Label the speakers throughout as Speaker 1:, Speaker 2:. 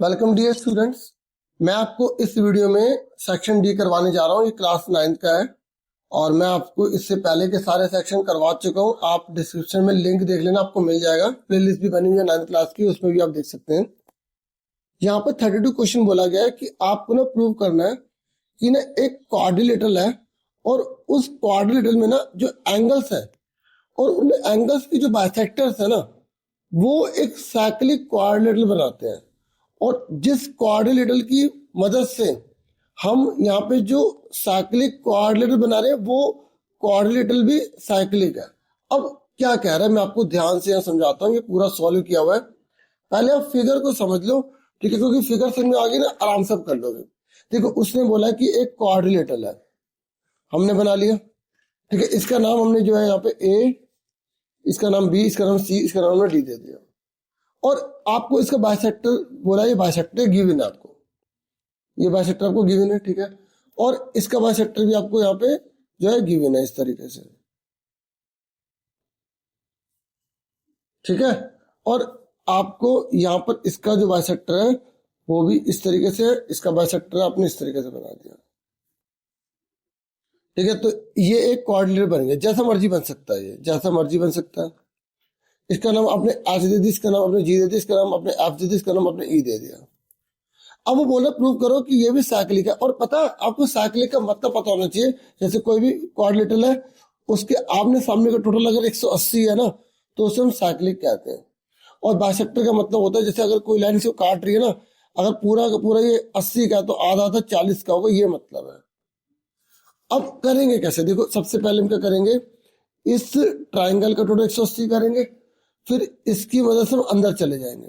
Speaker 1: Welcome dear students. मैं आपको इस वीडियो में सेक्शन डी करवाने जा रहा हूँ। ये क्लास 9th का है और मैं आपको इससे पहले के सारे सेक्शन करवा चुका हूँ। आप डिस्क्रिप्शन में लिंक देख लेना, आपको मिल जाएगा। प्लेलिस्ट भी बनी हुई है 9th क्लास की, उसमें भी आप देख सकते हैं। यहाँ पर 32 क्वेश्चन बोला गया है कि आपको ना प्रूव करना है कि ना एक क्वाड्रिलेटरल है और उस क्वाड्रिलेटरल में ना जो एंगल्स है और उन एंगल्स की जो बाइसेक्टर्स है ना वो एक साइक्लिक क्वाड्रिलेटरल बनाते हैं। और जिस क्वाड्रिलेटरल की मदद से हम यहाँ पे जो साइक्लिक क्वाड्रिलेटरल बना रहे हैं वो क्वाड्रिलेटरल भी साइक्लिक है। अब क्या कह रहा है मैं आपको ध्यान से यहाँ समझाता हूँ। ये पूरा सॉल्व किया हुआ है। पहले आप फिगर को समझ लो, ठीक है, क्योंकि फिगर समझ में आ गई ना आराम से कर लोगे। देखो उसने बोला कि एक क्वाड्रिलेटरल है, हमने बना लिया, ठीक है। इसका नाम हमने जो है यहाँ पे ए, इसका नाम बी, इसका नाम सी, इसका नाम हमने डी दे दिया। और आपको इसका बाइसेक्टर बोला, ये बाइसेक्टर गिवन है आपको, ये बाइसेक्टर आपको गिवन है, ठीक है। और इसका बाइसेक्टर भी आपको यहाँ पे जो है गिवन है इस तरीके से, ठीक है। और आपको यहाँ पर इसका जो बाइसेक्टर है वो भी इस तरीके से, इसका बाइसेक्टर आपने इस तरीके से बना दिया, ठीक है। तो ये एक क्वाड्रिलेटरल बन गया। जैसा मर्जी बन सकता है, ये जैसा मर्जी बन सकता है। इसका नाम आपने एच दे दिया, इसका नाम आपने जी दे दिया, इसका नाम आपने एफ दे दिया, इसका नाम आपने ई दे दिया। अब वो बोला प्रूव करो कि ये भी साइक्लिक है। और पता आपको साइक्लिक का मतलब पता होना चाहिए। जैसे कोई भी क्वाड्रिलेटरल है, उसके आपने सामने का टोटल अगर 180 है ना तो उसे हम साइक्लिक कहते हैं। और बाइसेक्टर का मतलब होता है जैसे अगर कोई लाइन से काट रही है ना, अगर पूरा का पूरा ये 80 का है तो आधा आधा 40 का होगा, ये मतलब है। अब करेंगे कैसे, देखो सबसे पहले हम क्या करेंगे, इस ट्राइंगल का टोटल 180 करेंगे, फिर इसकी वजह से हम अंदर चले जाएंगे।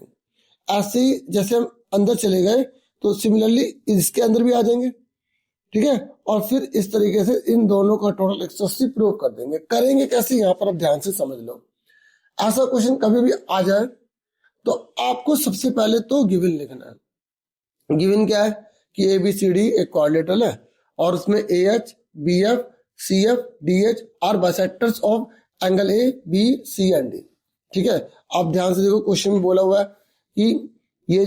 Speaker 1: ऐसे ही जैसे हम अंदर चले गए तो सिमिलरली इसके अंदर भी आ जाएंगे, ठीक है। और फिर इस तरीके से इन दोनों का टोटल 180 प्रूव कर देंगे। करेंगे कैसे, यहाँ पर आप ध्यान से समझ लो। ऐसा क्वेश्चन कभी भी आ जाए तो आपको सबसे पहले तो गिवन लिखना है। गिवन क्या है कि ए बी सी डी एक क्वाड्रिलेटरल है और उसमें A H B F C F D H are bisectors of angle A B C and D, ठीक है। आप ध्यान से देखो, क्वेश्चन में बोला हुआ है कि ये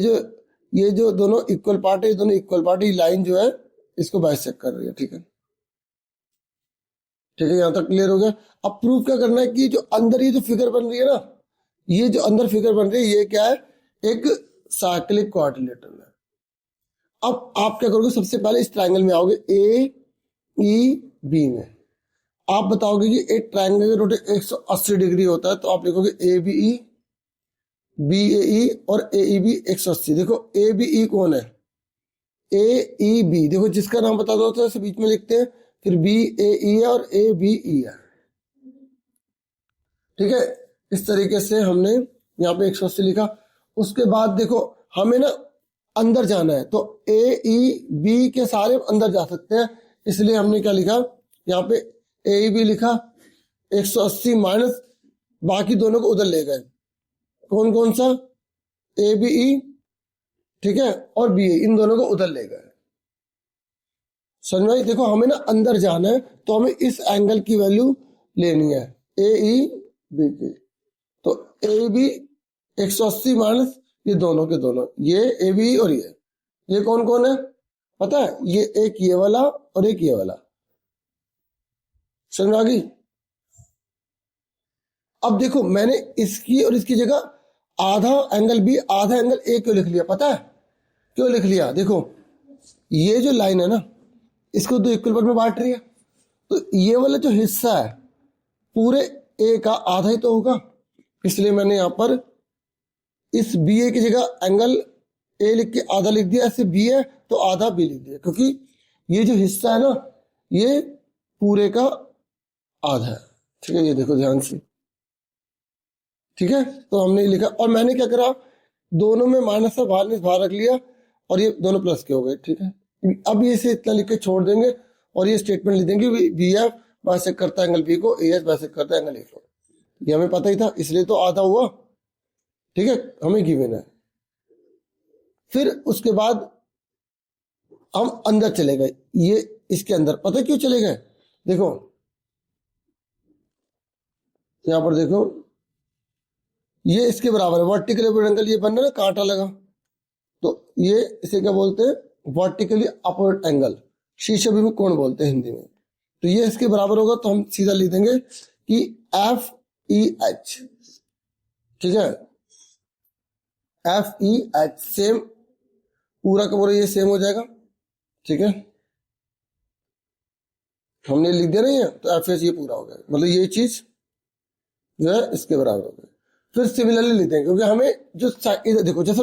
Speaker 1: जो दोनों इक्वल पार्ट है, ये दोनों इक्वल पार्ट, ये लाइन जो है इसको बाइसेक्ट कर रही है, ठीक है। ठीक है, यहां तक क्लियर हो गया। अब प्रूफ क्या करना है कि जो अंदर ये जो फिगर बन रही है ना, ये जो अंदर फिगर बन रही है ये क्या है, एक साइक्लिक क्वाड्रिलेटरल है। अब आप क्या करोगे, सबसे पहले इस ट्राइंगल में आओगे ए ई बी में। आप बताओगे कि एक ट्राइंगल का टोटल 180 डिग्री होता है, तो आप लिखोगे ए बी ई, बी ए ई और ए ई बी 180। देखो ए बी ई कौन है, ए ई बी, देखो जिसका नाम बता दो तो बीच में लिखते हैं, फिर बी ए ई है और ए बी ई है, ठीक है। इस तरीके से हमने यहाँ पे 180 लिखा। उसके बाद देखो हमें ना अंदर जाना है, तो ए ई बी के सारे अंदर जा सकते हैं, इसलिए हमने क्या लिखा यहाँ पे ए ई बी लिखा, 180 माइनस बाकी दोनों को उधर ले गए। कौन कौन सा, ए बी ई, ठीक है, और बी, इन दोनों को उधर ले गए। समझ में? देखो हमें ना अंदर जाना है तो हमें इस एंगल की वैल्यू लेनी है ए ई बी की। तो ए बी 180 माइनस ये दोनों के दोनों, ये ए बी और ये कौन कौन है पता है, ये एक ये वाला और एक ये वाला। समझ में आ गई? अब देखो मैंने इसकी और इसकी जगह आधा एंगल बी आधा एंगल ए क्यों लिख लिया, पता है क्यों लिख लिया? देखो ये जो लाइन है ना इसको दो इक्वल पार्ट में बांट रही है, तो ये वाला जो हिस्सा है पूरे ए का आधा ही तो होगा, इसलिए मैंने यहां पर इस बी ए की जगह एंगल ए लिख के आधा लिख दिया, ऐसे बी है तो आधा बी लिख दिया, क्योंकि ये जो हिस्सा है ना ये पूरे का आधा है, ठीक है। ये देखो ध्यान से, ठीक है। तो हमने लिखा और मैंने क्या करा, दोनों में माइनस से बाहर रख लिया और ये दोनों प्लस के हो गए, ठीक है। अब ये से इतना लिख के छोड़ देंगे और ये स्टेटमेंट लिख देंगे बी एफ बाइसेक्ट करता है एंगल बी को, ए एच बाइसेक्ट करता है एंगल ए को। ये हमें पता ही था, इसलिए तो आधा हुआ, ठीक है, हमें गिवन है। फिर उसके बाद हम अंदर चले गए, ये इसके अंदर, पता क्यों चले गए? देखो यहां पर देखो ये इसके बराबर है, वर्टिकल एंगल ये बन रहा है ना, कांटा लगा, तो ये इसे क्या बोलते हैं, वर्टिकली अपवर्ड एंगल, शीर्ष अभिमुख कोण बोलते हैं हिंदी में। तो ये इसके बराबर होगा, तो हम सीधा लिख देंगे कि एफ ई एच, ठीक है, एफ ई एच सेम, पूरा का पूरा ये सेम हो जाएगा, ठीक है, हमने लिख दिया नहीं है, तो एफ एच ये पूरा हो गया, मतलब ये चीज जो है इसके बराबर हो गया। फिर सिमिलरली लेते हैं, क्योंकि हमें जो इधर देखो, जैसे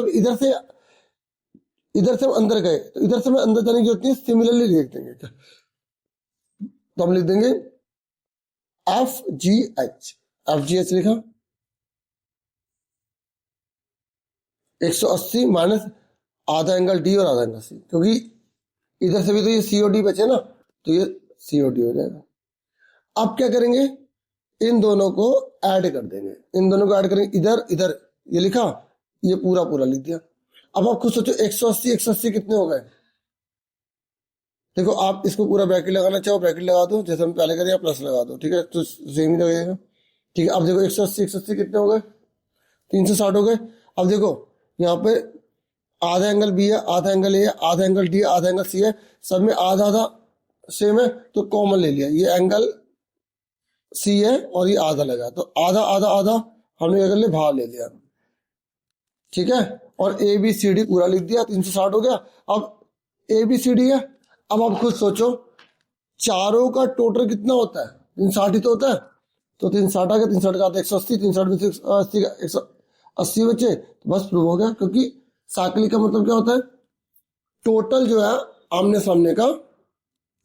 Speaker 1: इधर से हम अंदर गए, तो इधर से हमें अंदर जाने की जरूरत नहीं, सिमिलरली लिख देंगे, तो हम लिख देंगे F G H, F G H लिखा, 180 माइनस आधा एंगल डी और आधा एंगल सी, क्योंकि इधर से भी तो ये सीओडी बचे ना, तो ये सीओडी हो जाएगा। अब क्या करेंगे, इन दोनों को ऐड कर देंगे, इन दोनों को ऐड करेंगे, इधर इधर ये लिखा, ये पूरा पूरा लिख दिया। अब आप खुद सोचो 180 180 कितने हो गए, देखो आप इसको पूरा ब्रैकेट लगाना चाहो ब्रैकेट लगा दो, जैसे हम पहले करें, प्लस लगा दो, ठीक है, तो सेम ही लगेगा, ठीक है। अब देखो 180 180 कितने हो गए, 360 हो गए। अब देखो यहाँ पे आधा एंगल बी है, आधा एंगल ए है, आधा एंगल डी है, आधा एंगल सी है, सब में आधा आधा सेम है, तो कॉमन ले लिया, ये एंगल सी है और ये आधा लगा, तो आधा आधा आधा हमने क्या कर लिया, भाग ले लिया, ठीक है। और ए बी सी डी पूरा लिख दिया, 360 हो गया। अब ए बी सी डी है, अब आप खुद सोचो चारों का टोटल कितना होता है, 360 ही तो होता है, तो 360 का 360 का 180, 360 में 180 का 180 बचे, तो बस प्रूव हो गया, क्योंकि साकली का मतलब क्या होता है, टोटल जो है आमने सामने का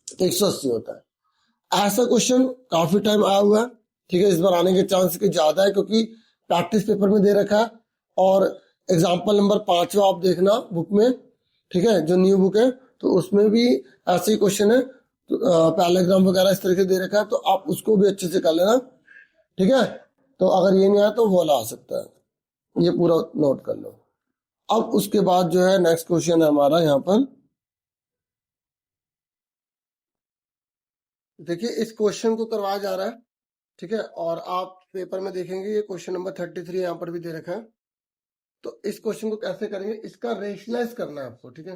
Speaker 1: 180 होता है। ऐसा क्वेश्चन काफी टाइम आया हुआ है, ठीक है, इस बार आने के चांस के ज्यादा है, क्योंकि प्रैक्टिस पेपर में दे रखा है, और एग्जाम्पल नंबर 5 आप देखना बुक में, ठीक है, जो न्यू बुक है, तो उसमें भी ऐसे ही क्वेश्चन है, तो पैराग्राम वगैरह इस तरीके से दे रखा है, तो आप उसको भी अच्छे से कर लेना, ठीक है। तो अगर ये नहीं आया तो वो वाला आ सकता है, ये पूरा नोट कर लो। अब उसके बाद जो है नेक्स्ट क्वेश्चन है हमारा यहाँ पर, देखिए इस क्वेश्चन को करवाया जा रहा है, ठीक है, और आप पेपर में देखेंगे ये क्वेश्चन नंबर 33 यहाँ पर भी दे रखा है। तो इस क्वेश्चन को कैसे करेंगे, इसका रेशनलाइज करना है आपको, ठीक है।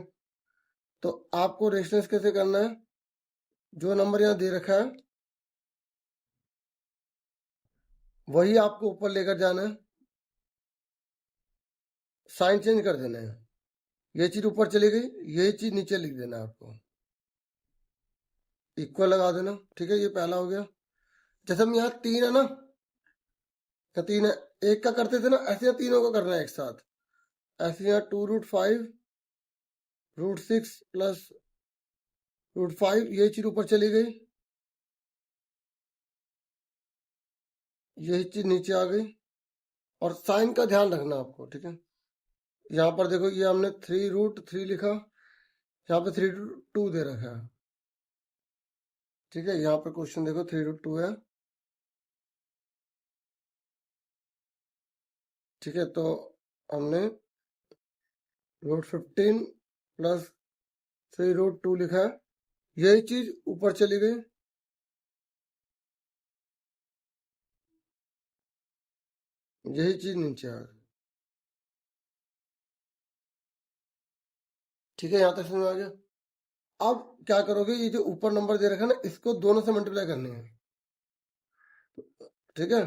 Speaker 1: तो आपको रेशनलाइज कैसे करना है, जो नंबर यहाँ दे रखा है वही आपको ऊपर लेकर जाना है, साइन चेंज कर देना है, ये चीज ऊपर चली गई, ये चीज नीचे लिख देना है आपको, इक्वल लगा देना, ठीक है, ये पहला हो गया। जैसे हम यहाँ 3 है ना, या 3 है, एक का करते थे ना, ऐसे यहाँ तीनों का करना है एक साथ, ऐसे यहाँ 2√5 √6 प्लस √5, ये चीज ऊपर चली गई, यही चीज नीचे आ गई, और साइन का ध्यान रखना आपको, ठीक है। यहाँ पर देखो ये हमने 3√3 लिखा, यहाँ पे 3√2 दे रखा है, ठीक है, यहाँ पे क्वेश्चन देखो 3√2 है, ठीक है, तो हमने √15 प्लस 3√2 लिखा है, यही चीज ऊपर चली गई, यही चीज नीचे आ गई, ठीक है, यहाँ तक समझ आ गया। अब क्या करोगे, ये जो ऊपर नंबर दे रखा है ना, इसको दोनों से मल्टीप्लाई करने हैं, ठीक है।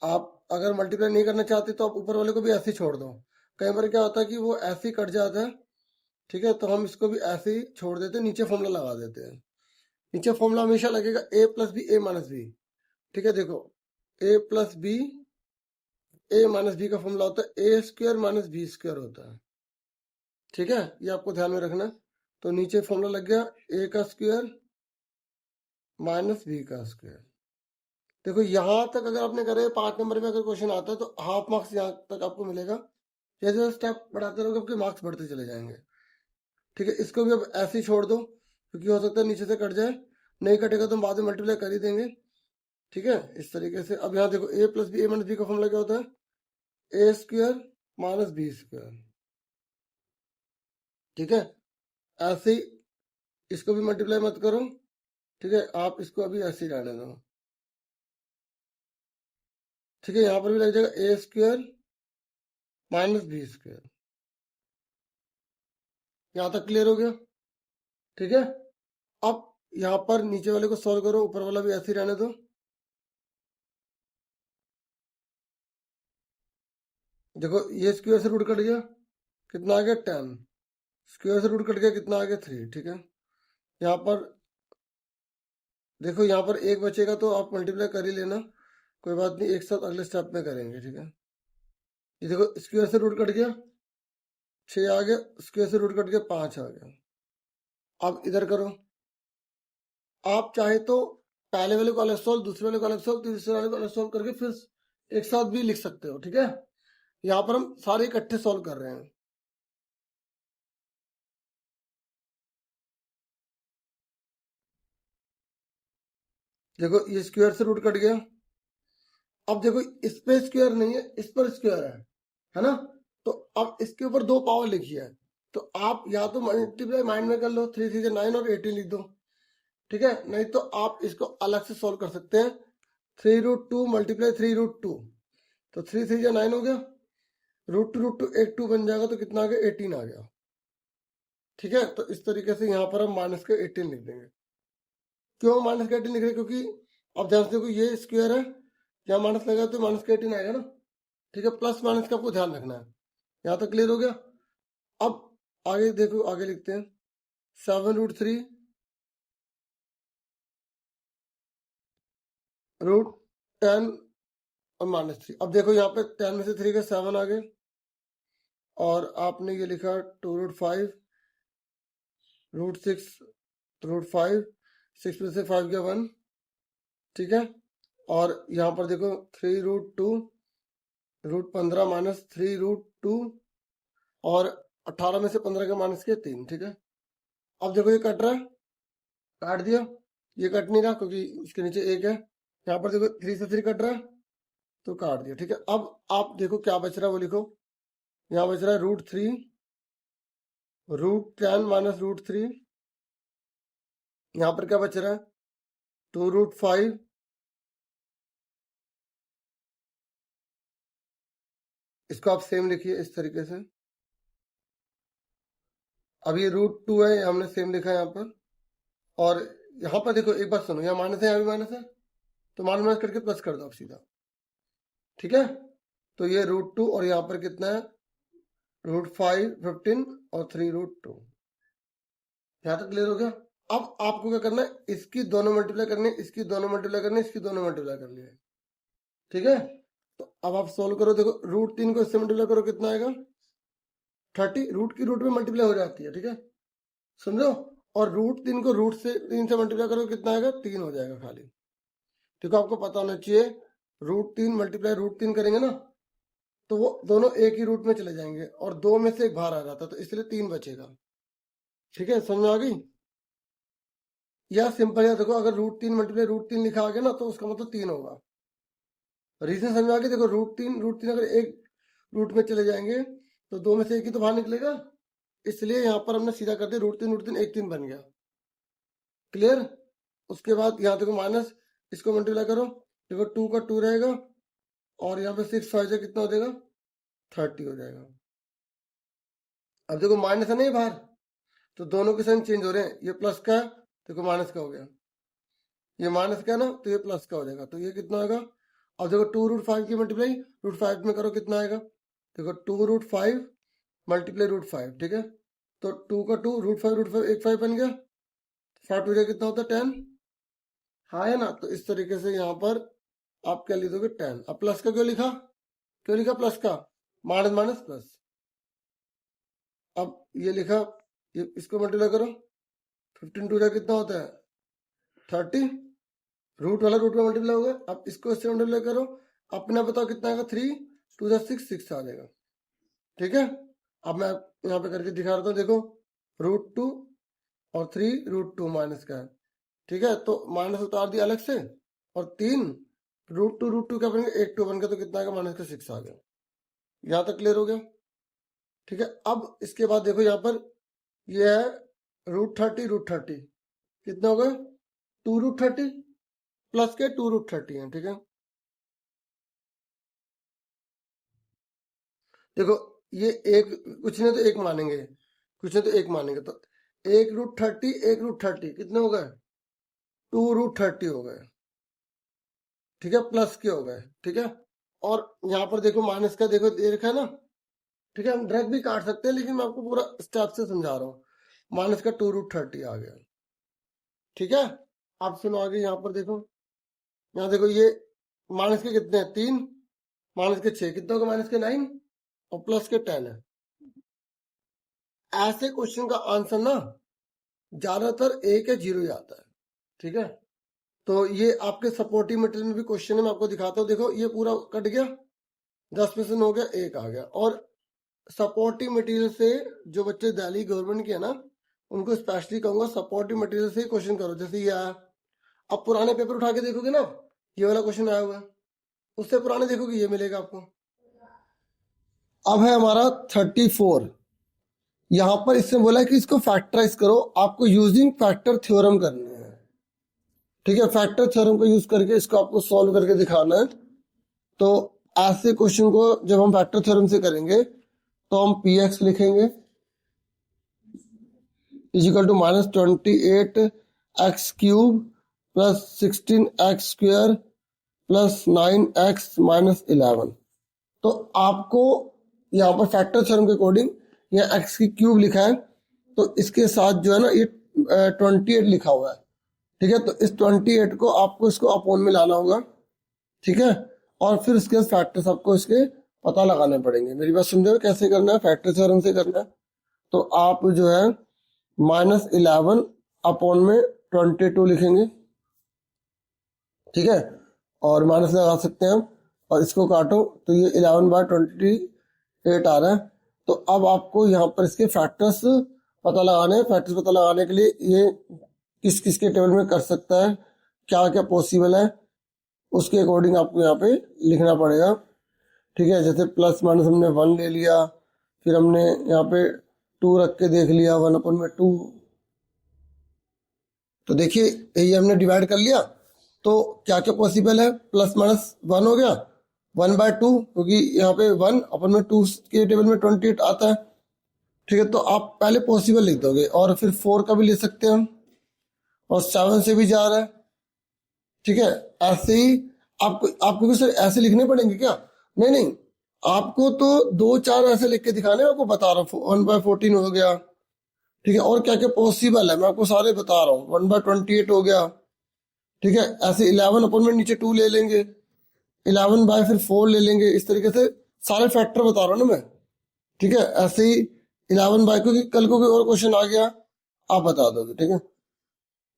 Speaker 1: आप अगर मल्टीप्लाई नहीं करना चाहते तो आप ऊपर वाले को भी ऐसे ही छोड़ दो, कई बार क्या होता है कि वो ऐसे ही कट जाता है, ठीक है, तो हम इसको भी ऐसे ही छोड़ देते हैं, नीचे फॉर्मूला लगा देते हैं। नीचे फॉर्मूला हमेशा लगेगा a plus B A minus B, ठीक है, देखो a plus B A minus B का फॉर्मूला होता है A square minus B square होता है, ठीक है, ये आपको ध्यान में रखना। तो नीचे फॉर्मूला लग गया a का स्क्वायर माइनस बी का स्क्वायर। देखो यहां तक अगर आपने करे 5 नंबर में अगर क्वेश्चन आता है तो हाफ मार्क्स यहाँ तक आपको मिलेगा, जैसे जैसे स्टेप बढ़ाते रहोगे आपके मार्क्स बढ़ते चले जाएंगे, ठीक है। इसको भी अब ऐसे ही छोड़ दो, क्योंकि हो सकता है नीचे से कट जाए, नहीं कटेगा तो हम बाद में मल्टीप्लाई कर ही देंगे, ठीक है, इस तरीके से। अब यहाँ देखो a plus B A minus B का फॉर्मूला क्या होता है, A square minus B square, ठीक है। ऐसे ही इसको भी मल्टीप्लाई मत करो, ठीक है, आप इसको अभी ऐसे ही रहने दो, ठीक है। यहाँ पर भी लग जाएगा ए स्क्वायर माइनस बी स्क्वायर, यहाँ तक क्लियर हो गया? ठीक है, अब यहाँ पर नीचे वाले को सॉल्व करो, ऊपर वाला भी ऐसे ही रहने दो। देखो ये स्क्वायर से रूट कट गया, कितना आ गया 10, स्क्वायर से रूट कट गया, कितना आ गया 3। ठीक है, यहाँ पर देखो यहाँ पर एक बचेगा तो आप मल्टीप्लाई कर ही लेना, कोई बात नहीं, एक साथ अगले स्टेप में करेंगे। ठीक है, ये देखो स्क्वायर से रूट कट गया 6 आ गया, स्क्वायर से रूट कट गया 5 आ गया। अब इधर करो, आप चाहे तो पहले वाले को अलग सोल्व, दूसरे वाले को अलग सोल्व, तीसरे वाले को अलग सोल्व करके फिर एक साथ भी लिख सकते हो। ठीक है, यहाँ पर हम सारे इकट्ठे सोल्व कर रहे हैं। देखो ये स्क्वायर से रूट कट गया, अब देखो इस पे स्क्वायर नहीं है, इस पर स्क्वायर है ना, तो अब इसके ऊपर 2 पावर लिखी है, तो आप या तो मल्टीप्लाई माइंड में कर लो, 3 3 9 और 18 लिख दो। ठीक है, नहीं तो आप इसको अलग से सॉल्व कर सकते हैं, 3√2 मल्टीप्लाई 3√2, तो 3 3 9 हो गया, √2 एक 2 बन जाएगा, तो कितना आ गया 18 आ गया। ठीक है, तो इस तरीके से यहाँ पर हम माइनस के 18 लिख देंगे। क्यों माइनस का 18 लिख रहे हैं? क्योंकि अब ध्यान से देखो ये स्क्वायर है, यहाँ माइनस लगा तो माइनस का 18 आएगा ना। ठीक है, प्लस माइनस का आपको ध्यान रखना है। यहाँ तक क्लियर हो गया? अब आगे देखो, आगे लिखते हैं 7√3 √10 और -3। अब देखो यहाँ पे 10 में से 3 का 7 आ गए, और आपने ये लिखा 2√5 √6 √5, 6 में से 5 गया 1। ठीक है, और यहाँ पर देखो 3√2 √15 -3√2, और 18 में से 15 का माइनस किया 3। ठीक है, अब देखो ये कट रहा है, काट दिया, ये कट नहीं रहा क्योंकि इसके नीचे 1 है। यहाँ पर देखो 3 से 3 कट रहा है, तो काट दिया। ठीक है, अब आप देखो क्या बच रहा है वो लिखो, यहाँ बच रहा है √3 √10 -√3, यहाँ पर क्या बच रहा है 2√5, इसको आप सेम लिखिए इस तरीके से। अब ये √2 है, हमने सेम लिखा है यहाँ पर, और यहाँ पर देखो एक बात सुनो, यहाँ माइनस है, यहाँ भी माइनस है, तो माइनस माइनस करके प्लस कर दो आप सीधा। ठीक है, तो ये √2 और यहाँ पर कितना है √5 15 और 3√2। यहाँ तक क्लियर हो गया? अब आपको क्या करना है, इसकी दोनों मल्टीप्लाई करनी है, इसकी दोनों मल्टीप्लाई करनी है, इसकी दोनों मल्टीप्लाई करनी है। ठीक है, तो अब आप सोल्व करो, देखो √3 को इससे मल्टीप्लाई करो, कितना आएगा 30, रूट की रूट में मल्टीप्लाई हो जाती है। ठीक है, समझो, और √3 को √3 से मल्टीप्लाई करो, कितना आएगा 3 हो जाएगा खाली। देखो आपको पता होना चाहिए, √3 मल्टीप्लाई √3 करेंगे ना, तो वो दोनों एक ही रूट में चले जाएंगे, और 2 में से एक बाहर आ जाता, तो इसलिए 3 बचेगा। ठीक है, समझ में आ गई? या सिंपल, या देखो अगर √3 मल्टीप्लाई √3 लिखा आ गया ना, तो उसका मतलब 3 होगा। रीजन समझ में आ गई? देखो √3 अगर एक रूट में चले जाएंगे, तो 2 में से एक ही तो बाहर निकलेगा, इसलिए यहाँ पर हमने सीधा कर दिया √3 एक 3 बन गया। क्लियर? उसके बाद यहाँ देखो माइनस, इसको मल्टीप्लाई करो, देखो 2 का 2 रहेगा, और यहाँ पे 6 5 कितना हो जाएगा 30 हो जाएगा। अब देखो माइनस है नहीं बाहर, तो दोनों के साइन चेंज हो रहे हैं, ये प्लस का है, देखो माइनस का हो गया, ये माइनस का है ना, तो ये प्लस का हो जाएगा, तो ये कितना होगा। अब देखो 2√5 की मल्टीप्लाई √5 में करो, कितना आएगा, देखो 2√5 मल्टीप्लाई √5। ठीक है, तो 2 का 2 √5 एक 5 बन गया, 5 टू कितना होता है 10। हाँ है ना, तो इस तरीके से यहाँ पर आप क्या लिख दोगे 10। अब प्लस का क्यों लिखा प्लस का, माइनस माइनस प्लस। अब ये लिखा, ये इसको मल्टीप्लाई करो, 15 टू कितना होता है 30, रूट वाला रूट में मल्टीप्लाई हो गया। अब इसको इससे मल्टीप्लाई करो, अपने बताओ कितना आएगा 3 2 6 आ जाएगा। ठीक है, अब मैं यहाँ पे करके दिखा रहा था, देखो √2 और 3 √2 माइनस का है। ठीक है, तो माइनस उतार दिया अलग से, और 3 √2 क्या बनेगा 1 2 बन गया, तो कितना आएगा माइनस का 6 आ गया। यहाँ तक क्लियर हो गया? ठीक है, अब इसके बाद देखो यहाँ पर ये है √30 कितना होगा 2√30 प्लस के 2√30 है। ठीक है, देखो ये एक कुछ नहीं तो एक मानेंगे, कुछ नहीं तो एक मानेंगे, तो 1√30 1√30 कितने हो गए, 2√30 हो गए, ठीक है, प्लस के हो गए, ठीक है। और यहाँ पर देखो माइनस का देखो दे रखा है ना, ठीक है, हम डायरेक्ट भी काट सकते हैं लेकिन मैं आपको पूरा स्टेप से समझा रहा हूँ। माइनस का 2√30 आ गया, ठीक है। आप सुनो आगे, यहाँ पर देखो, यहाँ देखो ये माइनस के कितने हैं, 3, माइनस के 6 कितने हो गए, माइनस के 9 और प्लस के 10 है। ऐसे क्वेश्चन का आंसर ना ज्यादातर 1 या 0 ही आता है, ठीक है। तो ये आपके सपोर्टिव मटेरियल में भी क्वेश्चन है, मैं आपको दिखाता हूँ। देखो ये पूरा कट गया, 10% हो गया, 1 आ गया। और सपोर्टिव मटेरियल से जो बच्चे दिल्ली गवर्नमेंट के है ना, उनको स्पेशली कहूंगा सपोर्टिव मटेरियल से क्वेश्चन करो। जैसे ये आया, अब पुराने पेपर उठा के देखोगे ना, ये वाला क्वेश्चन आया हुआ है, उससे पुराने देखोगे ये मिलेगा आपको। अब है हमारा 34, यहां पर इससे बोला है कि इसको फैक्टराइज करो, आपको यूजिंग फैक्टर थ्योरम करनी है, ठीक है। फैक्टर थ्योरम को यूज करके इसको आपको सॉल्व करके दिखाना है। तो ऐसे क्वेश्चन को जब हम फैक्टर थ्योरम से करेंगे तो हम पी एक्स लिखेंगे equal to -28x³ plus 16x² plus 9x - 11। तो आपको यहाँ पर फैक्टर थ्योरम के अकॉर्डिंग यहाँ x³ लिखा है, तो इसके साथ जो है ना ये 28 लिखा हुआ है, ठीक है। तो इस 28 को आपको इसको अपोन में लाना होगा, ठीक है। और फिर इसके फैक्टर्स आपको इसके पता लगाने पड़ेंगे। मेरी बात समझो कैसे करना है, फैक्टर थ्योरम से करना है। तो आप जो है -11 अपोन में 22 लिखेंगे, ठीक है। और माइनस लगा सकते हैं हम, और इसको काटो तो ये 11/28 आ रहा है। तो अब आपको यहाँ पर इसके फैक्टर्स पता लगाने हैं। फैक्टर्स पता लगाने के लिए ये किस किस के टेबल में कर सकता है, क्या क्या पॉसिबल है, उसके अकॉर्डिंग आपको यहाँ पे लिखना पड़ेगा, ठीक है। जैसे प्लस माइनस हमने 1 ले लिया, फिर हमने यहाँ पे 2 रख के देख लिया, 1/2। तो देखिए ये हमने डिवाइड कर लिया, तो क्या क्या पॉसिबल है, +-1 हो गया, 1/2, क्योंकि यहाँ पे 1/2 के टेबल में 28 आता है, ठीक है। तो आप पहले पॉसिबल लिख दोगे, और फिर 4 का भी ले सकते हैं हम, और 7 से भी जा रहा है, ठीक है। ऐसे ही आपको आपको भी सर ऐसे लिखने पड़ेंगे क्या, नहीं नहीं, आपको तो 2-4 ऐसे लिख के दिखाने, आपको बता रहा हूँ। 1/14 हो गया, ठीक है। और क्या क्या पॉसिबल है मैं आपको सारे बता रहा हूँ। 1/28 हो गया, ठीक है। ऐसे 11 अपन में नीचे 2 ले लेंगे, 11/4 ले लेंगे, इस तरीके से सारे फैक्टर बता रहा हूँ ना मैं, ठीक है। ऐसे ही 11 क्योंकि कल को कोई और क्वेश्चन आ गया आप बता दोगे, ठीक है।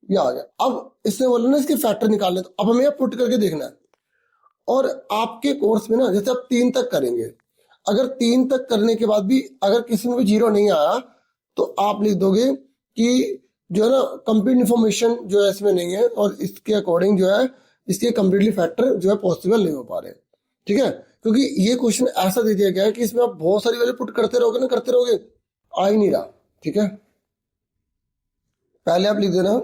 Speaker 1: ये आ गया। अब इसने बोला ना इसके फैक्टर निकालने, तो अब हमें पुट करके देखना है। और आपके कोर्स में ना जैसे आप 3 तक करेंगे, अगर 3 तक करने के बाद भी अगर किसी में भी 0 नहीं आया, तो आप लिख दोगे कि जो है ना कंप्लीट इन्फॉर्मेशन जो है इसमें नहीं है, और इसके अकॉर्डिंग जो है इसके कंप्लीटली फैक्टर जो है पॉसिबल नहीं हो पा रहे, ठीक है। क्योंकि ये क्वेश्चन ऐसा दे दिया गया है कि इसमें आप बहुत सारी वैल्यू पुट करते रहोगे ना, करते रहोगे, आ ही नहीं रहा, ठीक है। पहले आप लिख देना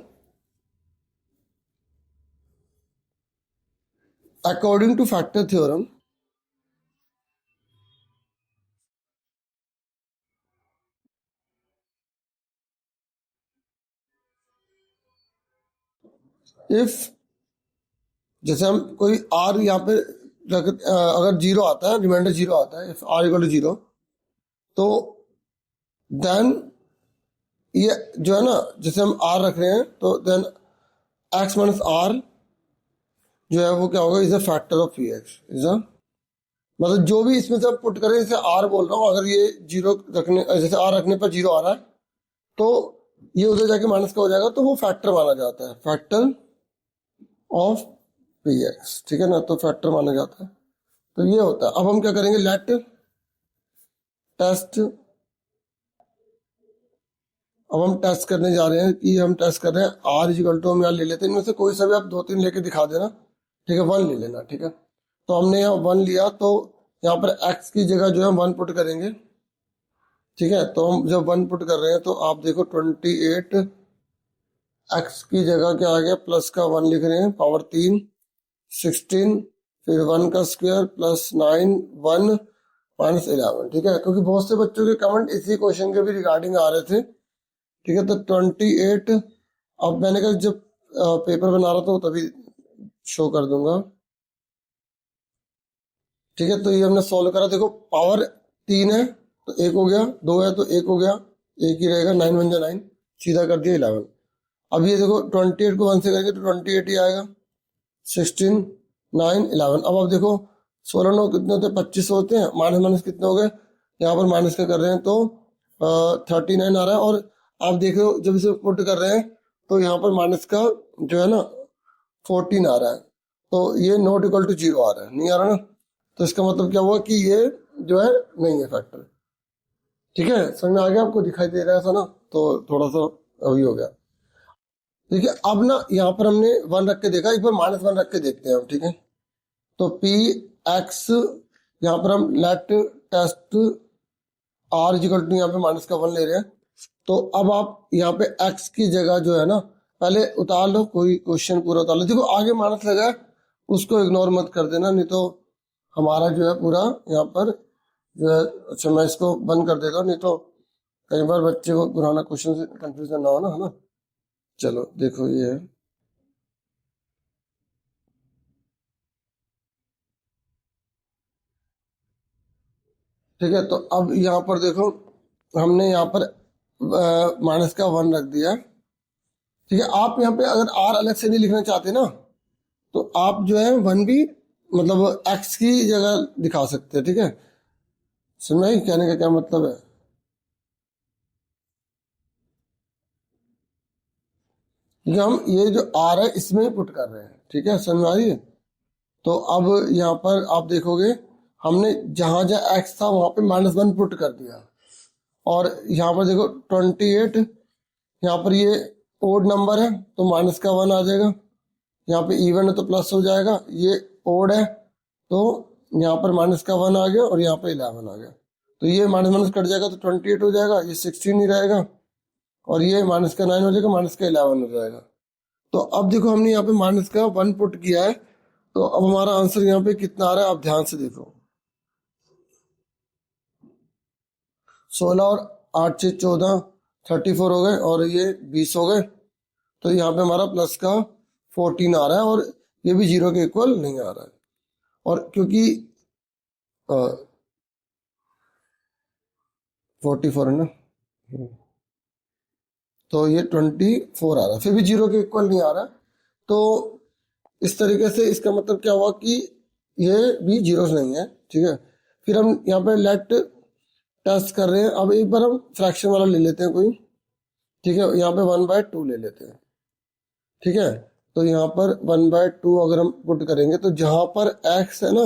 Speaker 1: according two factor theorem if, जैसे हम कोई आर यहाँ पे अगर 0 आता है, रिमाइंडर 0 आता है, इफ r = 0, तो देन ये जो है ना, जैसे हम r रख रहे हैं, तो देन x - r जो है वो क्या होगा, is a factor of P x, is a, मतलब जो भी इसमें से आप पुट करें, जैसे r बोल रहा हूँ, अगर ये 0 रखने, जैसे r रखने पर 0 आ रहा है, तो ये उधर जाके माइनस का हो जाएगा, तो वो फैक्टर माना जाता है, फैक्टर ऑफ पी एक्स, ठीक है ना। तो फैक्टर माना जाता है, तो ये होता है। अब हम क्या करेंगे, लेट टेस्ट, अब हम टेस्ट करने जा रहे हैं कि हम टेस्ट कर रहे हैं r = हम यहाँ ले लेते हैं, इनमें से कोई सा भी आप 2-3 लेके दिखा देना, ठीक है। 1 ले लेना, ठीक है। तो हमने यहाँ 1 लिया, तो यहाँ पर x की जगह जो है 1 पुट करेंगे, ठीक है। तो हम जब 1 पुट कर रहे हैं, तो आप देखो 28, x की जगह क्या आ गया, प्लस का 1 लिख रहे हैं, पावर 3, 16, फिर 1 का स्क्वायर प्लस 9, 1, -11, ठीक है, क्योंकि बहुत से बच्चों के कमेंट इसी क्वेश्चन के भी रिगार्डिंग आ रहे थे, ठीक है। तो 28, अब मैंने कहा जब पेपर बना रहा था तभी शो कर दूंगा, ठीक है। तो ये हमने सॉल्व करा, देखो पावर 3 है तो 1 हो गया, 2 है तो 1 हो गया, 1 ही रहेगा, 9 1 जा 9, सीधा कर दिया 11। अब ये देखो 28 को 1 से करेंगे तो 28 ही आएगा, 16 9 11। अब आप देखो 16 9 कितने होते हैं, 25 होते हैं, माइनस माइनस कितने हो गए, यहाँ पर माइनस का कर रहे हैं तो 39 आ रहा है। और आप देख रहे हो जब इसे पुट कर रहे हैं तो यहाँ पर माइनस का जो है ना 14 आ रहा है, तो ये नॉट इक्वल टू 0 आ रहा है, नहीं आ रहा ना, तो इसका मतलब क्या हुआ कि ये जो है नहीं है फैक्टर, ठीक है। समझ में आ गया आपको, दिखाई दे रहा था ना, तो थोड़ा सा अभी हो गया। ठीक है, अब ना यहाँ पर हमने 1 रख के देखा, एक बार -1 रख के देखते हैं हम, ठीक है। तो पी एक्स, यहाँ पर हम let test R equal to, यहाँ पे माइनस का 1 ले रहे हैं। तो अब आप यहाँ पे एक्स की जगह जो है ना पहले उतार लो, कोई क्वेश्चन पूरा उतार लो, देखो आगे माइनस लगा है उसको इग्नोर मत कर देना, नहीं तो हमारा जो है पूरा यहाँ पर जो है, अच्छा मैं इसको बंद कर देता हूँ, नहीं तो कई बार बच्चे को पुराना क्वेश्चन से कंफ्यूजन ना हो ना, है ना। चलो देखो ये है, ठीक है। तो अब यहाँ पर देखो हमने यहाँ पर माइनस का 1 रख दिया, ठीक है। आप यहाँ पे अगर आर अलग से नहीं लिखना चाहते ना तो आप जो है 1 भी मतलब एक्स की जगह दिखा सकते हैं, ठीक है। समझ में आई कहने का क्या मतलब है। ठीक है, हम ये जो आर है इसमें ही पुट कर रहे हैं, ठीक है, समझ में आ रही है। तो अब यहाँ पर आप देखोगे हमने जहां जहां एक्स था वहां पे -1 पुट कर दिया, और यहाँ पर देखो 28, यहाँ पर ये ओड नंबर है तो माइनस का 1 आ जाएगा, यहाँ पे इवन है तो प्लस हो जाएगा, ये ओड है तो यहाँ पर माइनस का 1 आ गया और यहाँ पे 11 आ गया, तो ये माइनस माइनस कट जाएगा तो 28 हो जाएगा, ये 16 ही रहेगा, और ये माइनस का 9 हो जाएगा, माइनस का 11 हो जाएगा। तो अब देखो हमने यहाँ पे माइनस का 1 पुट किया है, तो अब हमारा आंसर यहाँ पे कितना आ रहा है आप ध्यान से देखो, 16 और 8 से 14, 34 हो गए, और ये 20 हो गए, तो यहाँ पे हमारा प्लस का 14 आ रहा है, और ये भी 0 के इक्वल नहीं आ रहा है, और क्योंकि 44 है ना, तो ये 24 आ रहा है, फिर भी 0 के इक्वल नहीं आ रहा। तो इस तरीके से इसका मतलब क्या हुआ कि ये भी जीरो नहीं है, ठीक है। फिर हम यहाँ पे लेट टेस्ट कर रहे हैं, अब एक बार हम फ्रैक्शन वाला ले लेते हैं कोई, ठीक है, यहाँ पे 1/2 ले लेते हैं, ठीक है। तो यहाँ पर 1/2 अगर हम पुट करेंगे तो जहां पर x है ना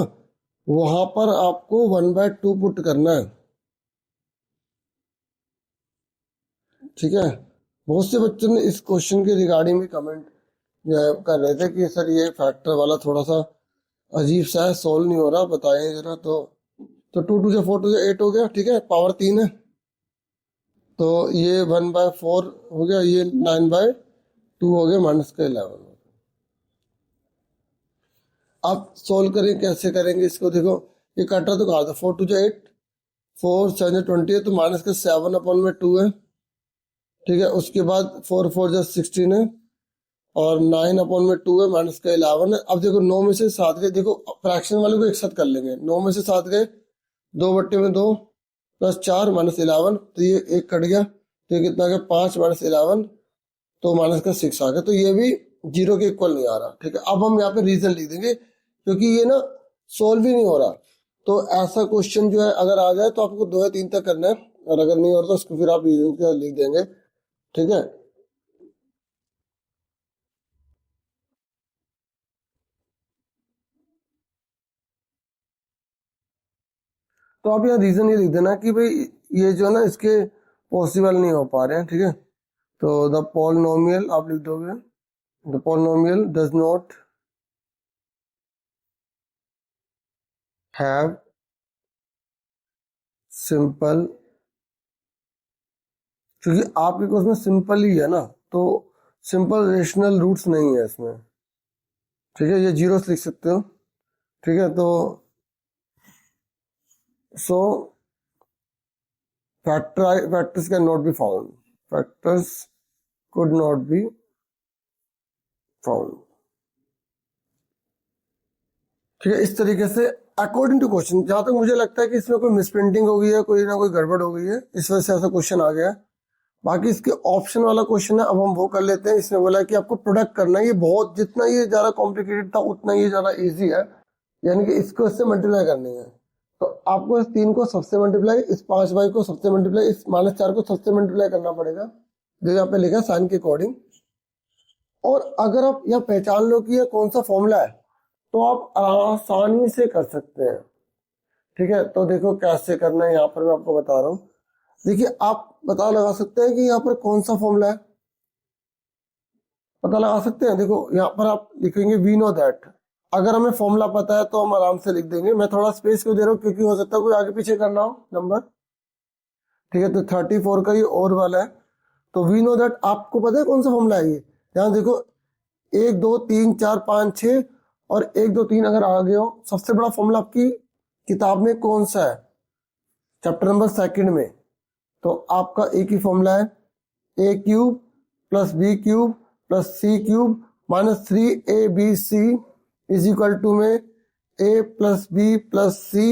Speaker 1: वहां पर आपको 1/2 पुट करना है, ठीक है। बहुत से बच्चों ने इस क्वेश्चन के रिगार्डिंग भी कमेंट जो है कर रहे थे कि सर ये फैक्टर वाला थोड़ा सा अजीब सा है, सोल्व नहीं हो रहा, बताएं जरा। तो 2 2 से 4 2 से 8 हो गया, ठीक है, पावर 3 है, तो ये 1/4 हो गया, ये 9/2 हो गया, माइनस का 11। आप सोल्व करें, कैसे करेंगे इसको, देखो ये कट रहा तो कहा था 4 2 से 8, 4 7 20 है, तो माइनस का 7/2 है, ठीक है। उसके बाद 4 4 जा 16 है, और 9/2 है, माइनस का 11 है। अब देखो 9 में से 7 गए, देखो फ्रैक्शन वाले को एक साथ कर लेंगे, 9 में से 7 गए, 2/2 प्लस 4 -11, तो ये एक कट गया, तो ये कितना आ गया 5 -11, तो माइनस का 6 आ गया, तो ये भी 0 के इक्वल नहीं आ रहा, ठीक है। अब हम यहाँ पे रीजन लिख देंगे क्योंकि ये ना सोल्व ही नहीं हो रहा, तो ऐसा क्वेश्चन जो है अगर आ जाए तो आपको 2 या 3 तक करना है, और अगर नहीं हो रहा तो उसको फिर आप रीजन के लिख देंगे, ठीक है। तो आप यहाँ रीजन ये लिख देना कि भाई ये जो है ना इसके पॉसिबल नहीं हो पा रहे हैं, ठीक है। तो द पॉलिनोमियल आप लिख दोगे, the polynomial does not have simple, क्योंकि आपके कोर्स में सिंपल ही है ना, तो सिंपल रेशनल रूट्स नहीं है इसमें, ठीक है, ये जीरो लिख सकते हो, ठीक है। तो सो factors can not be found, factors could not be found। ठीक है, इस तरीके से अकॉर्डिंग टू क्वेश्चन, जहां तक मुझे लगता है कि इसमें कोई मिसप्रिंटिंग हो गई है, कोई ना कोई गड़बड़ हो गई है, इस वजह से ऐसा क्वेश्चन आ गया। बाकी इसके ऑप्शन वाला क्वेश्चन है, अब हम वो कर लेते हैं। इसमें बोला कि आपको प्रोडक्ट करना है, ये बहुत, जितना ये ज्यादा कॉम्प्लिकेटेड था उतना ये ज्यादा इजी है, यानी कि इसको इससे मल्टीप्लाई करनी है। तो आपको इस 3 को सबसे मल्टीप्लाई, इस 5 को सबसे मल्टीप्लाई, इस -4 को सबसे मल्टीप्लाई करना पड़ेगा, जो यहाँ पे लिखा है साइन के अकॉर्डिंग। और अगर आप यह पहचान लो कि यह कौन सा फॉर्मूला है, तो आप आसानी से कर सकते हैं। ठीक है, तो देखो कैसे करना है, यहाँ पर मैं आपको बता रहा हूँ। देखिए, आप पता लगा सकते हैं कि यहाँ पर कौन सा फॉर्मूला है, पता लगा सकते हैं। देखो यहाँ पर आप लिखेंगे वी नो दैट। अगर हमें फॉर्मूला पता है तो हम आराम से लिख देंगे। मैं थोड़ा स्पेस क्यों दे रहा हूँ, क्योंकि हो सकता है कोई आगे पीछे करना हो नंबर। ठीक है, तो 34 का ये और वाला है, तो वी नो दैट आपको पता है कौन सा फॉर्मूला है ये। यहाँ देखो 1 2 3 4 5 6 और 1 2 3 अगर आ गए हो, सबसे बड़ा फॉर्मूला आपकी किताब में कौन सा है, चैप्टर नंबर 2 में, तो आपका एक ही फॉर्मूला है, A cube plus B cube plus C cube minus 3abc is equal to में A plus B plus C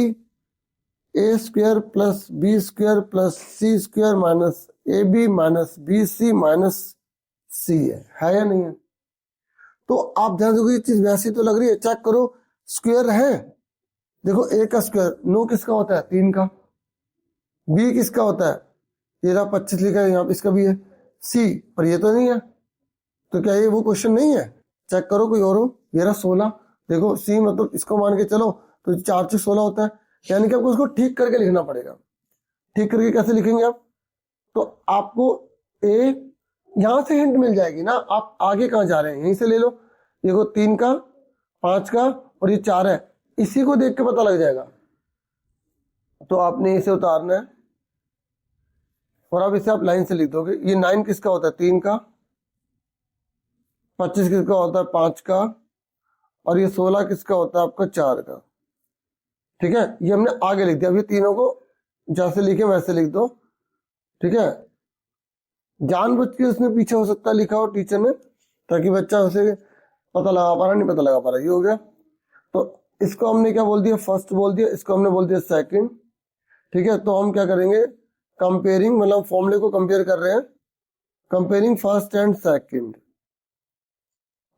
Speaker 1: A square plus B square plus C square minus A B minus B C minus C है या नहीं है। तो आप ध्यान देखो, ये चीज वैसी तो लग रही है, चेक करो स्क्वायर है। देखो ए का स्क्वायर 9 किसका होता है, 3 का। बी किसका होता है, 13 25 लिखा है यहाँ पे, इसका भी है। सी पर ये तो नहीं है, तो क्या ये वो क्वेश्चन नहीं है, चेक करो कोई और हो। ये रहा 16, देखो सी मतलब इसको मान के चलो तो 4 से 16 होता है, यानी कि आपको उसको ठीक करके लिखना पड़ेगा। ठीक करके कैसे लिखेंगे आप, तो आपको ए यहां से हिंट मिल जाएगी ना, आप आगे कहाँ जा रहे हैं यहीं से ले लो। देखो 3 का 5 का और ये 4 है, इसी को देख के पता लग जाएगा। तो आपने इसे उतारना है और अब इसे आप लाइन से लिख दोगे। ये 9 किसका होता है, 3 का। 25 किसका होता है, 5 का। और ये 16 किसका होता है आपका, 4 का। ठीक है, ये हमने आगे लिख दिया। अभी तीनों को जैसे लिखे वैसे लिख दो। ठीक है, जानबूझ के उसने पीछे हो सकता है लिखा हो टीचर ने, ताकि बच्चा उसे पता लगा पा रहा, नहीं पता लगा पा रहा, ये हो गया। तो इसको हमने क्या बोल दिया, फर्स्ट बोल दिया, इसको हमने बोल दिया सेकंड। ठीक है, तो हम क्या करेंगे, कंपेयरिंग, मतलब फॉर्मूले को कंपेयर कर रहे हैं, कंपेयरिंग फर्स्ट एंड सेकंड।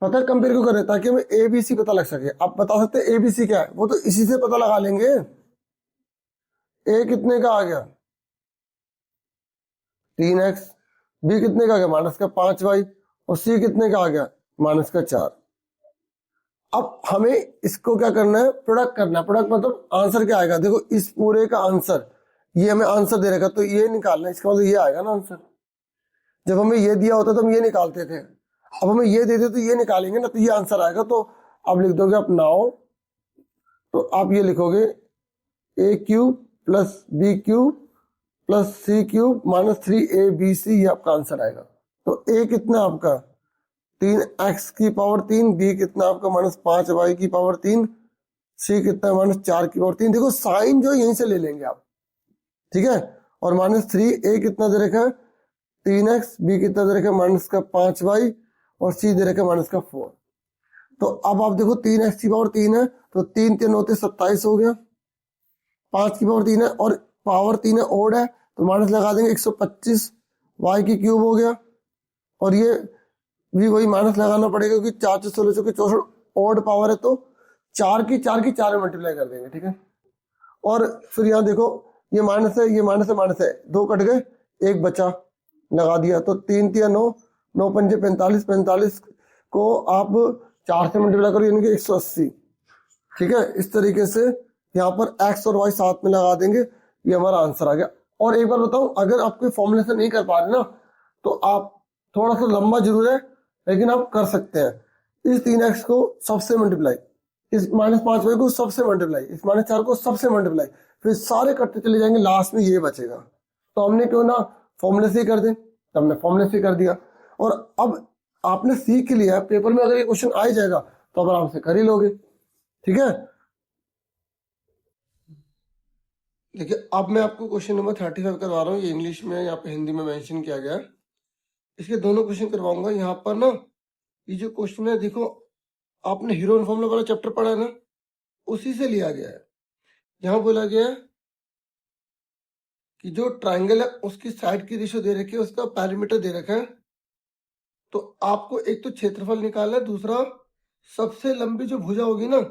Speaker 1: पता है कंपेयर क्यों कर रहे हैं, ताकि हमें एबीसी पता लग सके। आप बता सकते हैं एबीसी क्या है, वो तो इसी से पता लगा लेंगे। ए कितने का आ गया, 3x। बी कितने का आ गया, माइनस का 5y। और सी कितने का आ गया, माइनस का 4। अब हमें इसको क्या करना है, प्रोडक्ट करना है। प्रोडक्ट मतलब आंसर क्या आएगा, देखो इस पूरे का आंसर, ये हमें आंसर दे रखा, तो ये निकालना है, इसका मतलब ये आएगा ना आंसर। जब हमें ये दिया होता तो हम ये निकालते थे, अब हमें ये देते तो ये निकालेंगे ना, तो ये आंसर आएगा। तो आप लिख दोगे आप नाउ, तो आप ये लिखोगे A cube plus B cube plus C cube minus 3abc, ये आपका आंसर आएगा। तो ए कितना आपका 3x की पावर 3, बी कितना आपका माइनस 5y की पावर 3, सी कितना माइनस 4 की पावर 3। देखो साइन जो यहीं से ले लेंगे आप। ठीक है, और माइनस 3, ए कितना दे रखा है 3x, बी कितना दे रखा है माइनस का 5y और सी दे रखा है माइनस का 4। तो अब आप देखो 3x की पावर 3 है, तो 3 3 होते 27 हो गया। 5 की पावर 3 है और पावर 3 है ओड है, तो माइनस लगा देंगे 125, y की क्यूब हो गया। और ये भी वही माइनस लगाना पड़ेगा, क्योंकि 4 से 16 चौके 64 ओड पावर है, तो 4 की 4 में मल्टीप्लाई कर देंगे। ठीक है, और फिर यहाँ देखो ये माइनस है, ये माइनस है, माइनस है, 2 कट गए, 1 बचा, लगा दिया। तो 3 3 9, 9 पंजे 45, 45 को आप 4 से मल्टीप्लाई करो, यानी कि 180। ठीक है, इस तरीके से यहाँ पर x और y साथ में लगा देंगे, ये हमारा आंसर आ गया। और एक बार बताऊं, अगर आप कोई फॉर्मूले से नहीं कर पा रहे ना, तो आप थोड़ा सा लंबा जरूर है, लेकिन आप कर सकते हैं। इस 3x को सबसे मल्टीप्लाई, इस -5y को सबसे मल्टीप्लाई, इस -4 को सबसे मल्टीप्लाई, फिर सारे कटते चले जाएंगे, लास्ट में ये बचेगा। तो हमने क्यों ना फॉर्मूले से ही कर दे, तो हमने फॉर्मूले से कर दिया। और अब आपने सीख लिया, पेपर में अगर ये क्वेश्चन आ ही जाएगा तो आप आराम से कर ही लोगे। ठीक है, देखिए अब मैं आपको क्वेश्चन नंबर 35 करवा रहा हूँ। ये इंग्लिश में यहाँ पे हिंदी में मेंशन किया गया है। इसके दोनों क्वेश्चन करवाऊंगा। यहाँ पर ना ये जो क्वेश्चन है, देखो आपने हीरो एंड फॉर्मूला वाला चैप्टर पढ़ा है ना, उसी से लिया गया है। यहाँ बोला गया है कि जो ट्राइंगल है उसकी साइड की रेशियो दे रखी है, उसका पैरामीटर दे रखा है। तो आपको एक तो क्षेत्रफल निकालना है, दूसरा सबसे लंबी जो भुजा होगी ना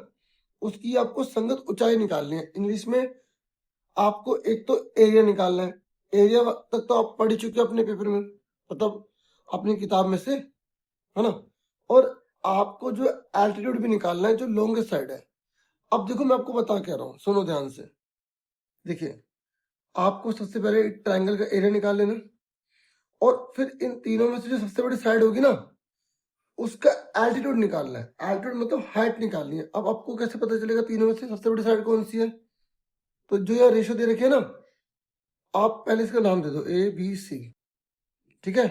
Speaker 1: उसकी आपको संगत ऊंचाई निकालनी है। इंग्लिश में आपको एक तो एरिया निकालना है। एरिया तक तो आप पढ़ ही चुके अपने पेपर में, मतलब अपनी किताब में से, है ना। और आपको जो एल्टीट्यूड भी निकालना है, जो लॉन्गेस्ट साइड है। अब देखो मैं आपको बता क्या रहा हूँ, सुनो ध्यान से। देखिए आपको सबसे पहले ट्राइंगल का एरिया निकाल लेना, और फिर इन तीनों में से जो सबसे बड़ी साइड होगी ना उसका एल्टीट्यूड निकालना है। एल्टीट्यूड मतलब हाइट निकालनी है। अब आपको कैसे पता चलेगा तीनों में से सबसे बड़ी साइड कौन सी है? तो जो यहाँ रेशियो दे रखे है ना, आप पहले इसका नाम दे दो ABC, ठीक है।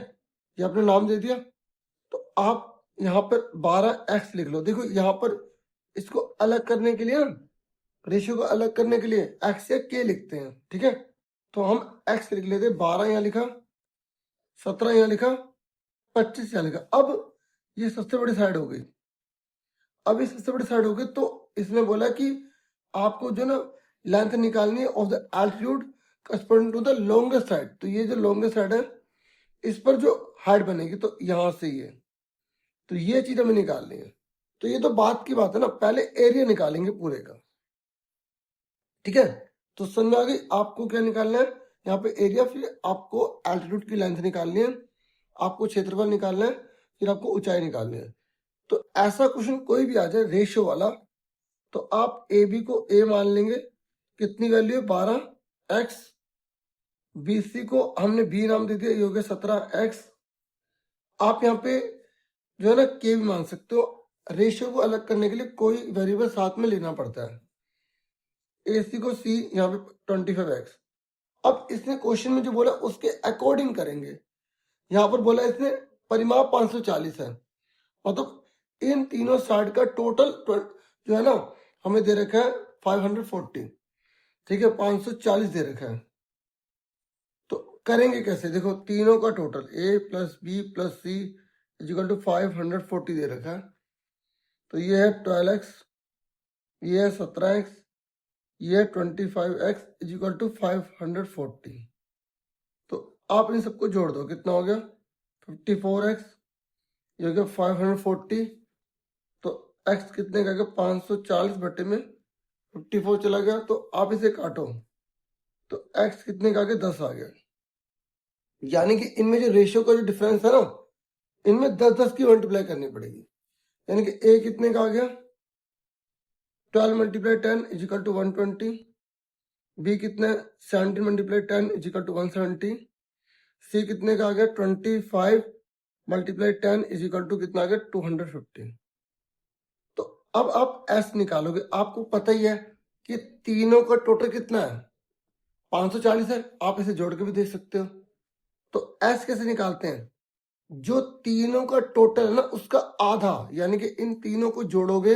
Speaker 1: ये आपने नाम दे दिया, तो आप यहाँ पर 12x लिख लो। देखो यहाँ पर इसको अलग करने के लिए ना, रेशियो को अलग करने के लिए x या k लिखते हैं, ठीक है। तो हम x लिख लेते, 12 यहाँ लिखा, 17 यहाँ लिखा, 25 यहाँ लिखा। अब ये सबसे बड़ी साइड हो गई। अब ये सबसे बड़ी साइड हो गई, तो इसने बोला कि आपको जो ना लेंथ निकालनी है of the altitude corresponding to the longest side. तो ये जो लॉन्गेस्ट साइड है इस पर जो हाइट बनेगी, तो यहां से ये, तो ये चीज हमें निकालनी है। तो ये तो बात की बात है ना, पहले एरिया निकालेंगे पूरे का, ठीक है। तो समझ में आ गई आपको क्या निकालना है यहाँ पे? एरिया, फिर आपको एल्टीट्यूड की लेंथ निकालनी है, आपको क्षेत्रफल निकालना है, फिर आपको ऊंचाई निकालनी है। तो ऐसा क्वेश्चन कोई भी आ जाए रेशियो वाला, तो आप ए बी को ए मान लेंगे, कितनी वैल्यू है 12x। BC को हमने बी नाम दे दिया, ये हो गया 17x। आप यहाँ पे जो है ना के भी मान सकते हो। रेशियो को अलग करने के लिए कोई वेरिएबल साथ में लेना पड़ता है। AC को C, यहाँ पे 25x। अब इसने क्वेश्चन में जो बोला उसके अकॉर्डिंग करेंगे। यहाँ पर बोला इसने परिमाप 540 है, मतलब इन तीनों साइड का टोटल जो है ना हमें दे रखा है 540, ठीक है। 540 दे रखा है। तो करेंगे कैसे? देखो तीनों का total A plus B plus C equal to 540 दे रखा है। तो ये है 12x, ये है 17x, ये है 25x इजिकल टू 540। तो आप इन सबको जोड़ दो, कितना हो गया 54x, ये हो गया 540। तो x कितने का गया 540 बटे में 54 चला गया। तो आप इसे काटो, तो x कितने का आ गया 10 आ गया। यानी कि इनमें जो रेशियो का जो डिफरेंस है ना, इनमें 10-10 की मल्टीप्लाई करनी पड़ेगी। यानी कि a कितने का आ गया 12 मल्टीप्लाई 10 इजिकल टू 120, b कितने 17 मल्टीप्लाई 10 इजिकल टू 170, c कितने का आ गया 25 मल्टीप्लाई 10 इजिकल टू कितना आ गया 250। तो अब आप s निकालोगे। आपको पता ही है कि तीनों का टोटल कितना है 540 है। आप इसे जोड़ के भी देख सकते हो। तो s कैसे निकालते हैं? जो तीनों का टोटल है ना उसका आधा, यानी कि इन तीनों को जोड़ोगे।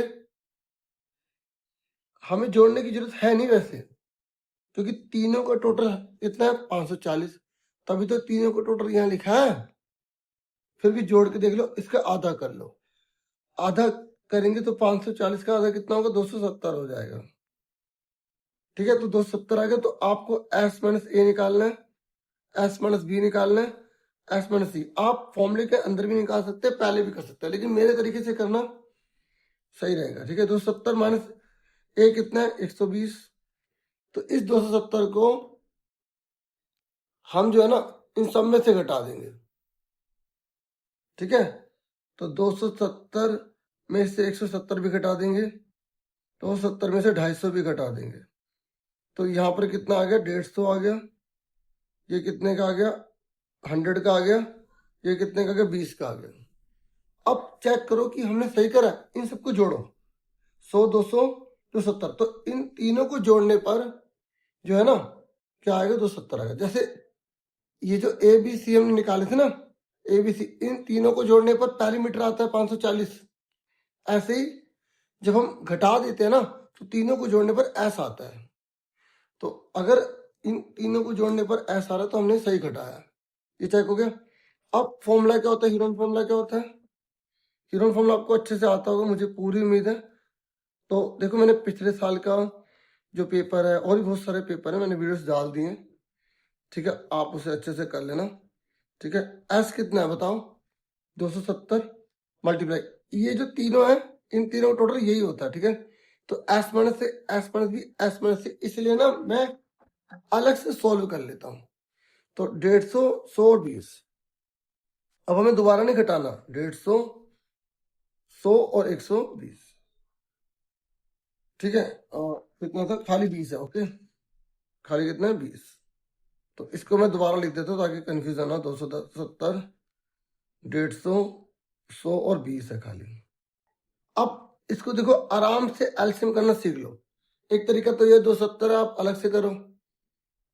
Speaker 1: हमें जोड़ने की जरूरत है नहीं वैसे, क्योंकि तीनों का टोटल कितना है 540, तभी तो तीनों का टोटल यहाँ लिखा है। फिर भी जोड़ के देख लो, इसका आधा कर लो। आधा करेंगे तो 540 का आधा कितना होगा 270 हो जाएगा, ठीक है। तो 270 आ गया। तो आपको s माइनस ए निकालना है, s माइनस बी निकालना है, s माइनस सी। आप फॉर्मूले के अंदर भी निकाल सकते हैं, पहले भी कर सकते हैं, लेकिन मेरे तरीके से करना सही रहेगा, ठीक है। 270 माइनस ए कितना है 120। तो इस 270 को हम जो है ना इन सब में से घटा देंगे, ठीक है। तो 270 में से 170 भी घटा देंगे, 270 में से 250 भी घटा देंगे। तो यहाँ पर कितना आ गया 150 आ गया। ये कितने का आ गया 100 का आ गया। ये कितने का आ गया 20 का आ गया। अब चेक करो कि हमने सही करा। इन सबको जोड़ो, 100 200 270। तो इन तीनों को जोड़ने पर जो है ना क्या आएगा 270 आएगा। जैसे ये जो ABC हमने निकाले थे ना, ABC, इन तीनों को जोड़ने पर पैरामीटर आता है 540। ऐसे ही जब हम घटा देते हैं ना तो तीनों को जोड़ने पर S आता है। तो अगर इन तीनों को जोड़ने पर एस आ रहा है तो हमने सही घटाया, ये चेक हो गया। अब फॉर्मूला क्या होता है, हीरोन फॉर्मूला क्या होता है? हीरोन फॉर्मूला आपको अच्छे से आता होगा, मुझे पूरी उम्मीद है। तो देखो मैंने पिछले साल का जो पेपर है और भी बहुत सारे पेपर है मैंने वीडियोस डाल दिए, ठीक है, आप उसे अच्छे से कर लेना, ठीक है। एस कितना है बताओ? 270 मल्टीप्लाई, ये जो तीनों है इन तीनों का टोटल यही होता है, ठीक है। तो S minus C S minus B S minus C, इसलिए ना मैं अलग से सॉल्व कर लेता हूं। तो 150, 100 और 20, अब हमें दोबारा नहीं घटाना, 150, 100 और 120, ठीक है। और कितना था? खाली 20 है, ओके, खाली कितना है? 20। तो इसको मैं दोबारा लिख देता हूँ ताकि कंफ्यूजन ना, 270, 150, 100 और 20 है खाली। अब इसको देखो आराम से एलसीएम करना सीख लो। एक तरीका तो ये 270 आप अलग से करो,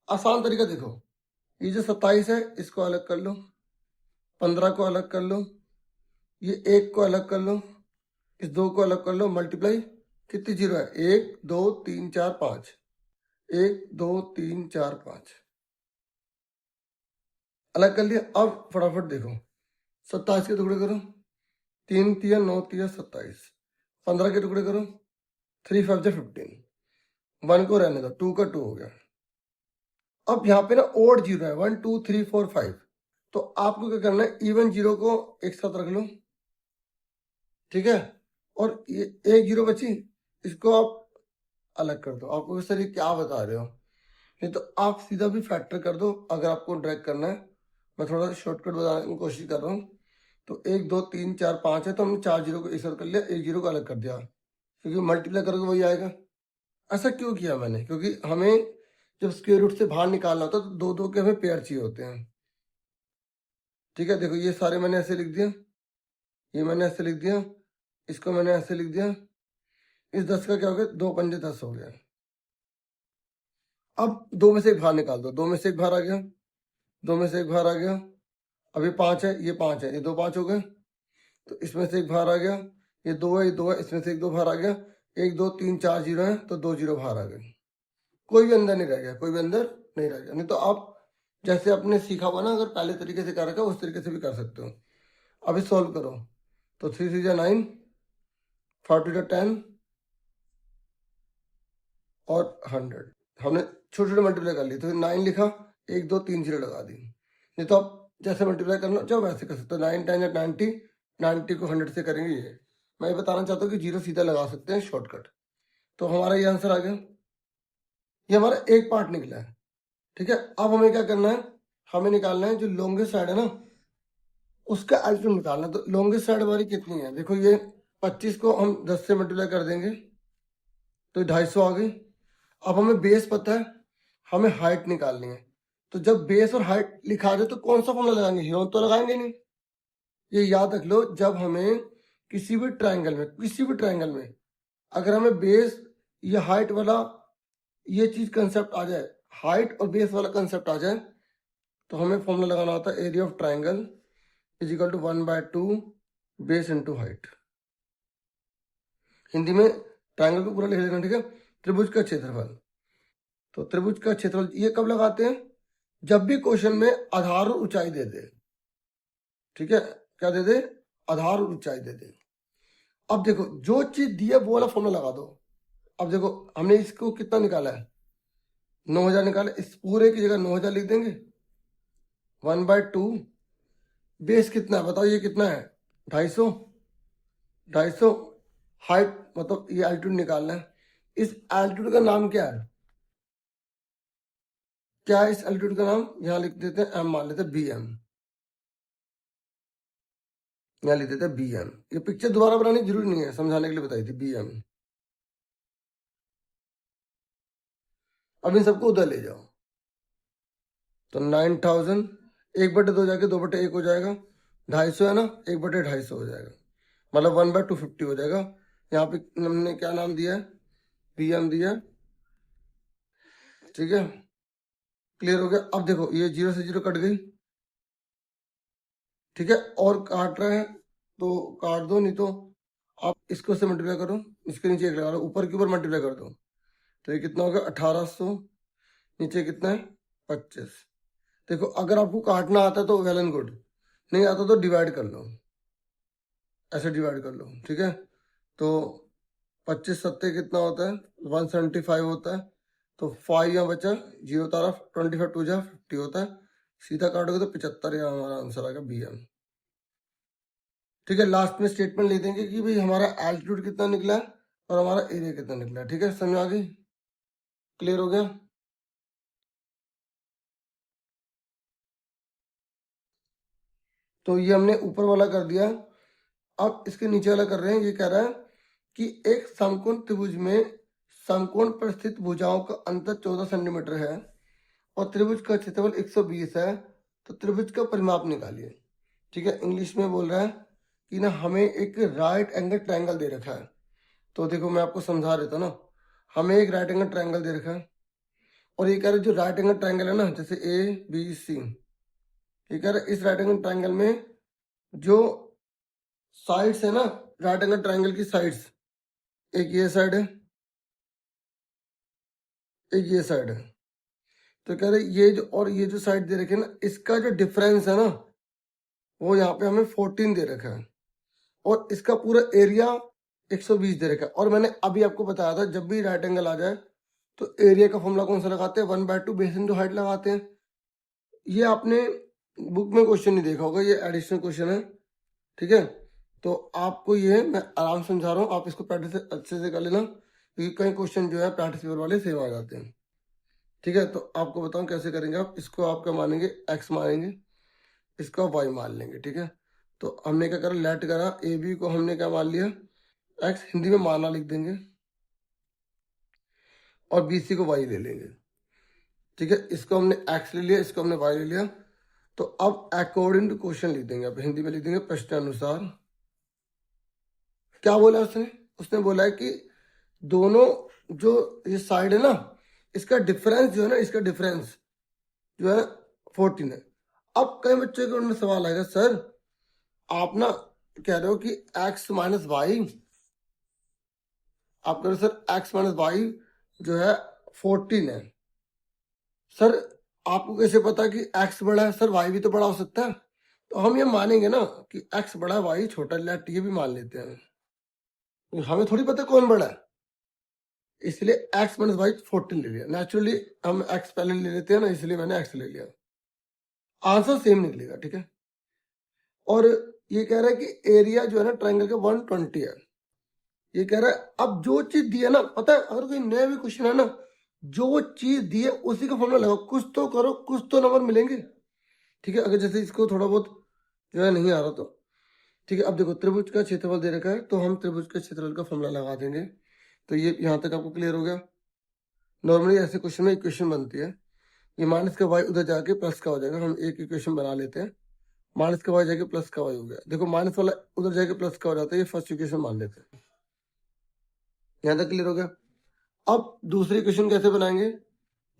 Speaker 1: आसान तरीका देखो, ये जो 27 है इसको अलग कर लो, 15 को अलग कर लो, ये 1 को अलग कर लो, इस 2 को अलग कर लो, मल्टीप्लाई कितनी जीरो है? 1 2 3 4 5, 1 2 3 4 5, अलग कर लिया। अब फटाफट देखो, 27 के टुकड़े करो, 3 3 9 3 27, 15 के टुकड़े करो, 3 5 15, 1 को रहने दो, 2 का 2 हो गया। अब यहाँ पे ना ओड जीरो है, 1 2 3 4 5, तो आपको क्या करना है, इवन जीरो को एक साथ रख लो, ठीक है। और ये एक जीरो बची, इसको आप अलग कर दो। आपको सर ये क्या बता रहे हो? नहीं तो आप सीधा भी फैक्टर कर दो अगर आपको ड्रैग करना है, मैं थोड़ा सा शॉर्टकट बताने की कोशिश कर रहा हूँ। तो 1 2 3 4 5 है, तो हमने 4 जीरो को एक साथ कर लिया, एक जीरो को अलग कर दिया, क्योंकि मल्टीप्लाई करोगे वही आएगा। ऐसा क्यों किया मैंने? क्योंकि हमें जब स्क्वायर रूट से बाहर निकालना होता है तो दो दो के हमें पेयर चाहिए होते हैं, ठीक है। देखो ये सारे मैंने ऐसे लिख दिया, ये मैंने ऐसे लिख दिया, इसको मैंने ऐसे लिख दिया, इस 10 का क्या हो गया? 2 पंजे 10 हो गया। अब दो में से एक बाहर निकाल दो, दो में से एक बाहर आ गया, दो में से एक बाहर आ गया, अब ये 5 है, ये 5 है, ये 2 5 हो गए, तो इसमें से एक बाहर आ गया, ये 2 है, ये 2 है, इसमें से एक 2 बाहर आ गया, 1 2 3 4 जीरो है, तो 2 जीरो बाहर आ गए, कोई भी अंदर नहीं रह गया, कोई भी अंदर नहीं रह गया। नहीं तो आप जैसे आपने सीखा हुआ ना, अगर पहले तरीके से कर रखा उस तरीके से भी कर सकते हो। अभी सॉल्व करो, तो 3 3 जा 9, 40 जा 10 और 100, हमने छोटे छोटे मल्टीप्लाई कर ली, तो 9 लिखा, 1 2 3 जीरो लगा दी। नहीं तो आप जैसे मल्टीप्लाई करना चाहो वैसे कर सकते हो, 9 10 या 90, 90 को 100 से करेंगे। ये मैं ये बताना चाहता हूँ कि जीरो सीधा लगा सकते हैं शॉर्टकट। तो हमारा ये आंसर आ गया, ये हमारा एक पार्ट निकला है, ठीक है। अब हमें क्या करना है, हमें निकालना है जो लॉन्गेस्ट साइड है ना उसका एल्टीट्यूड निकालना है। तो लॉन्गेस्ट साइड हमारी कितनी है? देखो ये 25 को हम 10 से मल्टीप्लाई कर देंगे तो 250 आ गई। अब हमें बेस पता है, हमें हाइट निकालनी है। तो जब बेस और हाइट लिखा दे तो कौन सा फॉर्मूला लगाएंगे? ह्योन तो लगाएंगे नहीं। ये याद रख लो, जब हमें किसी भी ट्रायंगल में अगर हमें बेस या हाइट वाला ये चीज कंसेप्ट आ जाए, हाइट और बेस वाला कंसेप्ट आ जाए, तो हमें फॉर्मूला लगाना होता है area of triangle is equal to 1/2 base into height. Hindi में ट्राइंगल को पूरा लिख लेना, ठीक है। त्रिभुज का क्षेत्रफल, तो त्रिभुज का क्षेत्रफल ये कब लगाते हैं? जब भी क्वेश्चन में आधार और ऊंचाई दे दे, ठीक है। क्या दे दे? आधार और ऊंचाई दे दे। अब देखो जो चीज दी है वो वाला फॉर्मूला लगा दो। अब देखो हमने इसको कितना निकाला है? 9000 निकाला, इस पूरे की जगह 9000 लिख देंगे, 1/2 बेस कितना है बताओ? ये कितना है? 250, 250 हाइट, मतलब ये एल्टीट्यूड निकालना है। इस एल्टीट्यूड का नाम क्या है? क्या है इस एल्टीट्यूड का नाम? यहां लिख देते हैं एम, मान लेते हैं BM, यहां लिख देते हैं BM। ये पिक्चर दोबारा बनानी जरूरी नहीं है, समझाने के लिए बताई थी, BM। अब इन सबको उधर ले जाओ, तो 9000 1/2 जाके 2/1 हो जाएगा, 250 है ना, 1/250 हो जाएगा, मतलब 1/250 हो जाएगा। यहाँ पे हमने क्या नाम दिया है? BM दिया, ठीक है। क्लियर हो गया? अब देखो ये 0 से 0 कट गई, ठीक है, और काट रहा है तो काट दो, नहीं तो आप इसको से मल्टीप्लाई करो, इसके नीचे एक लगा लो, ऊपर के ऊपर मल्टीप्लाई कर दो, तो ये कितना हो गया? 1800 नीचे कितना है 25। देखो अगर आपको काटना आता है तो वेल एंड गुड, नहीं आता तो डिवाइड कर लो, ऐसे डिवाइड कर लो, ठीक है। तो 25 सत्ते कितना होता है 175 होता है, तो 5 यहाँ बचा, 0 तारा, 25 टू जा 50 होता है, सीधा काटोगे तो 75, यहाँ हमारा आंसर आएगा बी एम। ठीक है, लास्ट में स्टेटमेंट लिख देंगे कि भाई हमारा एल्टीट्यूड कितना निकला है और हमारा एरिया कितना निकला है। ठीक है, समझ आ गई, क्लियर हो गया। तो ये हमने ऊपर वाला कर दिया, अब इसके नीचे वाला कर रहे हैं। ये कह रहा है कि एक समकोण त्रिभुज में समकोण पर स्थित भुजाओं का अंतर 14 सेंटीमीटर है और त्रिभुज का क्षेत्रफल 120 है, तो त्रिभुज का परिमाप निकालिए। ठीक है, इंग्लिश में बोल रहा है कि ना हमें एक राइट एंगल ट्रायंगल दे रखा है। तो देखो मैं आपको समझा देता हूँ ना, हमें एक राइट एंगल ट्रायंगल दे रखा है और ये कह रहे जो राइट एंगल ट्रायंगल है ना, जैसे ए बी सी, ये कह रहे इस राइट एंगल ट्रायंगल में जो साइड्स है ना, राइट एंगल ट्रायंगल की साइड्स, एक ये साइड है एक ये साइड है, तो कह रहे ये जो और ये जो साइड दे रखे ना, इसका जो डिफरेंस है ना वो यहाँ पे हमें 14 दे रखा है और इसका पूरा एरिया 120 दे रखा है। और मैंने अभी आपको बताया था जब भी राइट एंगल आ जाए तो एरिया का फॉर्मूला कौन सा लगाते हैं, 1/2 बेस इनटू हाइट लगाते हैं। ये आपने बुक में क्वेश्चन नहीं देखा होगा, ये एडिशनल क्वेश्चन है। ठीक है, तो आपको ये मैं आराम से समझा रहा हूँ, आप इसको प्रैक्टिस अच्छे से कर लेना क्योंकि कई क्वेश्चन जो है प्रैक्टिस पेपर वाले सेम आ जाते हैं। ठीक है, तो आपको बताऊं कैसे करेंगे। आप इसको आप क्या मानेंगे, एक्स मानेंगे, इसका वाई मान लेंगे। ठीक है, तो हमने क्या करा, लेट करा, ए बी को हमने क्या मान लिया एक्स, हिंदी में माना लिख देंगे, और बी सी को वाई ले लेंगे। ठीक है, इसको हमने एक्स ले लिया, इसको हमने वाई ले लिया। तो अब अकॉर्डिंग टू क्वेश्चन लिख देंगे, अब हिंदी में लिख देंगे प्रश्नानुसार। क्या बोला उसने, उसने बोला है कि दोनों जो ये साइड है ना, इसका डिफरेंस जो है ना, इसका डिफरेंस जो है 14 है। अब कई बच्चों के उनमें सवाल आएगा, सर आप ना कह रहे हो कि x माइनस वाई, आप कह रहे हो सर x माइनस वाई जो है 14 है, सर आपको कैसे पता कि x बड़ा है, सर y भी तो बड़ा हो सकता है। तो हम ये मानेंगे ना कि x बड़ा है y छोटा, लेट ये भी मान लेते हैं, हमें थोड़ी पता कौन बड़ा है, इसलिए x माइनस वाई 14 ले लिया। नेचुरली हम x पहले ले लेते हैं ना, इसलिए मैंने x ले लिया, आंसर सेम निकलेगा। ठीक है, और ये कह रहा है कि एरिया जो है ना ट्रायंगल का 120 है। ये कह रहा है अब जो चीज दी है ना, पता है अगर कोई नया भी क्वेश्चन है ना, जो चीज दी है उसी का फॉर्मूला लगाओ, कुछ तो करो, कुछ तो नंबर मिलेंगे। ठीक है, अगर जैसे इसको थोड़ा बहुत जो है नहीं आ रहा तो ठीक है। अब देखो त्रिभुज का क्षेत्रफल दे रखा है, तो हम त्रिभुज के क्षेत्रफल का फॉर्मूला लगा देंगे। तो ये यहाँ तक आपको क्लियर हो गया। नॉर्मली ऐसे क्वेश्चन में इक्वेशन बनती है, ये माइनस का वाई उधर जाके प्लस का हो जाएगा, हम एक इक्वेशन बना लेते हैं, माइनस का वाई जाके प्लस का वाई हो गया। देखो माइनस वाला उधर जाके प्लस का हो जाता है, ये फर्स्ट इक्वेशन मान लेते हैं। यहाँ तक क्लियर हो गया। अब दूसरी इक्वेशन कैसे बनाएंगे,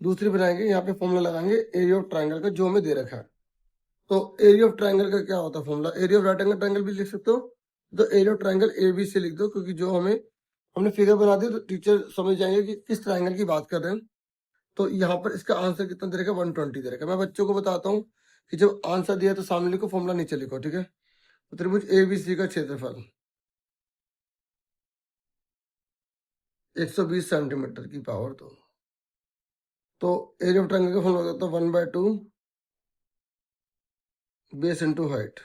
Speaker 1: दूसरी बनाएंगे, यहाँ पे फॉर्मूला लगाएंगे एरिया ऑफ ट्रायंगल का जो हमें दे रखा है। तो एरिया ऑफ ट्रायंगल का क्या होता है formula, area of right angle triangle भी लिख सकते हो, तो area of triangle A B से लिख दो, क्योंकि जो हमने फिगर बना दी तो टीचर समझ जाएंगे कि किस ट्रायंगल की बात कर रहे हैं। तो यहाँ पर इसका आंसर कितना दे रखा है, 120 दे रखा है। मैं बच्चों को बताता हूँ कि जब आंसर दिया तो सामने लिखो, फॉर्मूला नीचे लिखो। ठीक है, तो त्रिभुज ए बी सी का क्षेत्रफल 120 सेंटीमीटर की पावर दो, तो एरिया ऑफ ट्रायंगल का फॉर्मूला होता है 1/2 बेस इंटू हाइट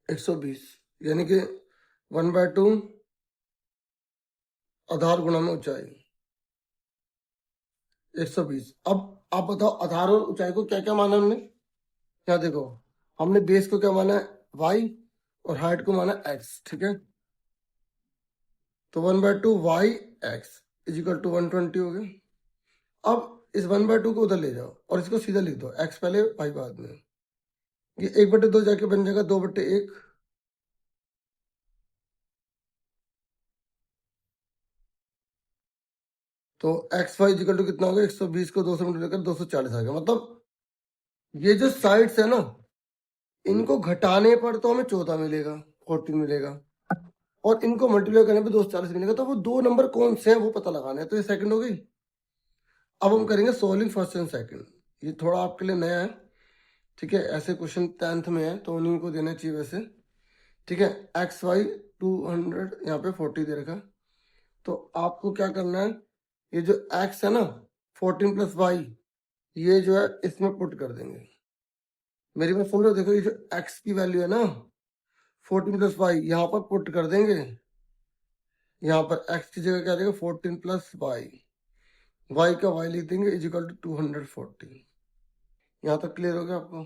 Speaker 1: 120, यानी कि 1/2 आधार गुणा में ऊंचाई 120। अब आप बताओ आधार और ऊंचाई को क्या क्या माना हमने, क्या देखो हमने बेस को क्या माना है y और हाइट को माना x। ठीक है, तो 1/2 वाई एक्स इजिकल टू 120 हो गया। अब इस 1/2 को उधर ले जाओ और इसको सीधा लिख दो, x पहले y बाद में, ये 1/2 जाके बन जाएगा 2/1। तो एक्स वाई इजिकल टू कितना होगा, 120 को 200 मीटर लेकर 240 आ गया। मतलब ये जो साइड्स है ना, इनको घटाने पर तो हमें 14 मिलेगा, 14 मिलेगा। और इनको मल्टीप्लाई करने पे 240 मिलेगा। तो वो दो नंबर कौन से हैं वो पता लगाना है। तो ये सेकंड हो गई। अब हम करेंगे सोल्विंग फर्स्ट एंड सेकंड। ये थोड़ा आपके लिए नया है, ठीक है। ऐसे क्वेश्चन 10th में है तो उन्हीं को देना चाहिए वैसे, ठीक है। एक्स वाई 200 यहाँ पे 40 दे रखा। तो आपको क्या करना है, ये जो x है ना 14 प्लस वाई, ये जो है इसमें पुट कर देंगे। मेरी बात सुन रहे हो, देखो ये जो x की वैल्यू है ना 14 प्लस वाई यहाँ पर पुट कर देंगे। यहाँ पर x की जगह क्या देगा 14 प्लस वाई, y का y लिख देंगे इज इक्वल टू 240। यहाँ तक क्लियर हो गया आपको।